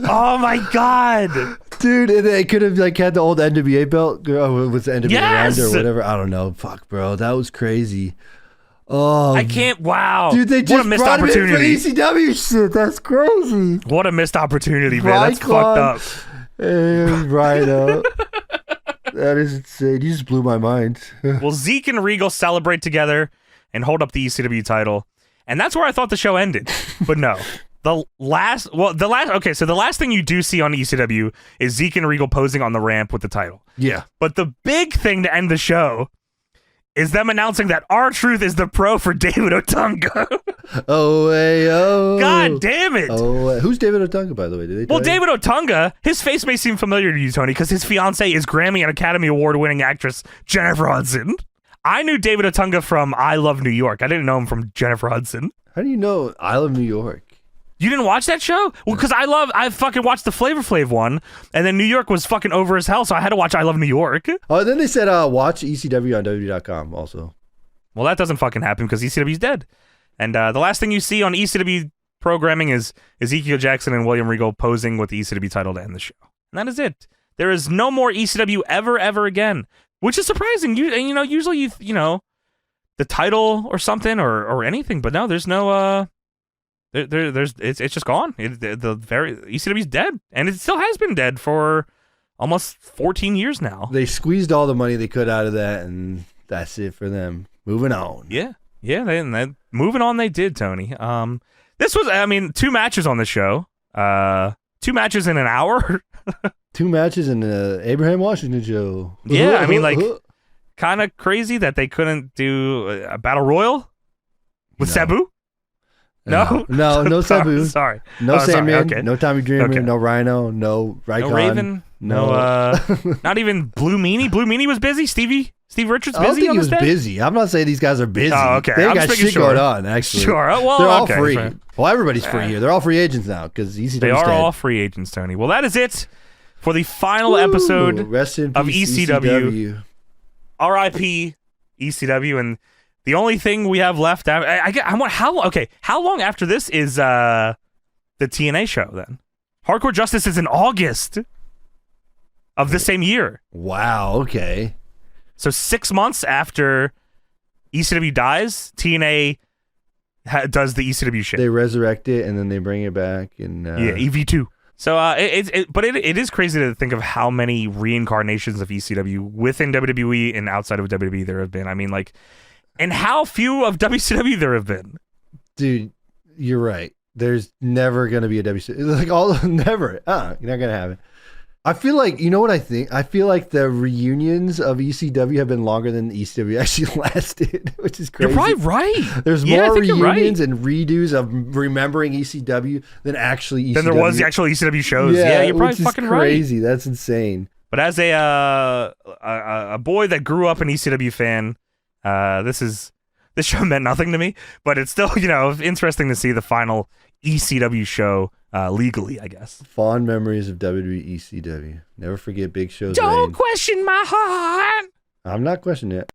Oh my god. Dude, and they could have like had the old NWA belt. Was the NWA around or whatever? I don't know. Fuck, bro. That was crazy. Oh, I can't. Wow. Dude, they just what a missed brought opportunity. Him in for ECW shit. That's crazy. What a missed opportunity, man. That's fucked up. And Rhino. That is insane. You just blew my mind. Well, Zeke and Regal celebrate together and hold up the ECW title. And that's where I thought the show ended. But no. So the last thing you do see on ECW is Zeke and Regal posing on the ramp with the title. Yeah. But the big thing to end the show is them announcing that R-Truth is the pro for David Otunga. Oh. God damn it. Oh, who's David Otunga, by the way? Did they tell you? David Otunga, his face may seem familiar to you, Tony, because his fiance is Grammy and Academy Award winning actress Jennifer Hudson. I knew David Otunga from I Love New York. I didn't know him from Jennifer Hudson. How do you know I Love New York? You didn't watch that show? Well, because I fucking watched the Flavor Flav one, and then New York was fucking over as hell, so I had to watch I Love New York. Oh, and then they said watch ECW on WWE.com also. Well, that doesn't fucking happen because ECW's dead. And the last thing you see on ECW programming is Ezekiel Jackson and William Regal posing with the ECW title to end the show. And that is it. There is no more ECW ever again, which is surprising. Usually the title or something or anything, but no, there's no it's just gone. ECW's dead, and it still has been dead for almost 14 years now. They squeezed all the money they could out of that, and that's it for them. Moving on. Yeah. Moving on. They did, Tony. This was, 2 matches on the show. 2 matches in an hour. 2 matches in the Abraham Washington show. Yeah, kind of crazy that they couldn't do a battle royal with Sabu. No Sabu. Sorry. No Sandman. Okay. No Tommy Dreamer. No Rhino. No Rycon. No Raven. No. Not even Blue Meanie. Blue Meanie was busy. Steve Richards busy. I don't think he was busy. I'm not saying these guys are busy. Oh, okay. They got shit going on. Actually, sure. Well, they're all free. Fair. Well, everybody's free here. They're all free agents now because ECW. They are all free agents, Tony. Well, that is it for the final episode of ECW. R.I.P. ECW, and the only thing we have left, how long after this is the TNA show then? Hardcore Justice is in August of the same year. Wow, okay. So 6 months after ECW dies, TNA does the ECW shit. They resurrect it and then they bring it back. And EV2. So it is crazy to think of how many reincarnations of ECW within WWE and outside of WWE there have been. And how few of WCW there have been. Dude, you're right. There's never going to be a WCW. Never. You're not going to have it. I feel like, you know what I think? I feel like the reunions of ECW have been longer than ECW actually lasted, which is crazy. You're probably right. There's more reunions and redos of remembering ECW than actually ECW. Than there was the actual ECW shows. Yeah, you're probably fucking right. Crazy. That's insane. But as a boy that grew up an ECW fan, this show meant nothing to me, but it's still, interesting to see the final ECW show legally, I guess. Fond memories of WWE ECW. Never forget Big Show's Don't reign. question my heart. I'm not questioning it.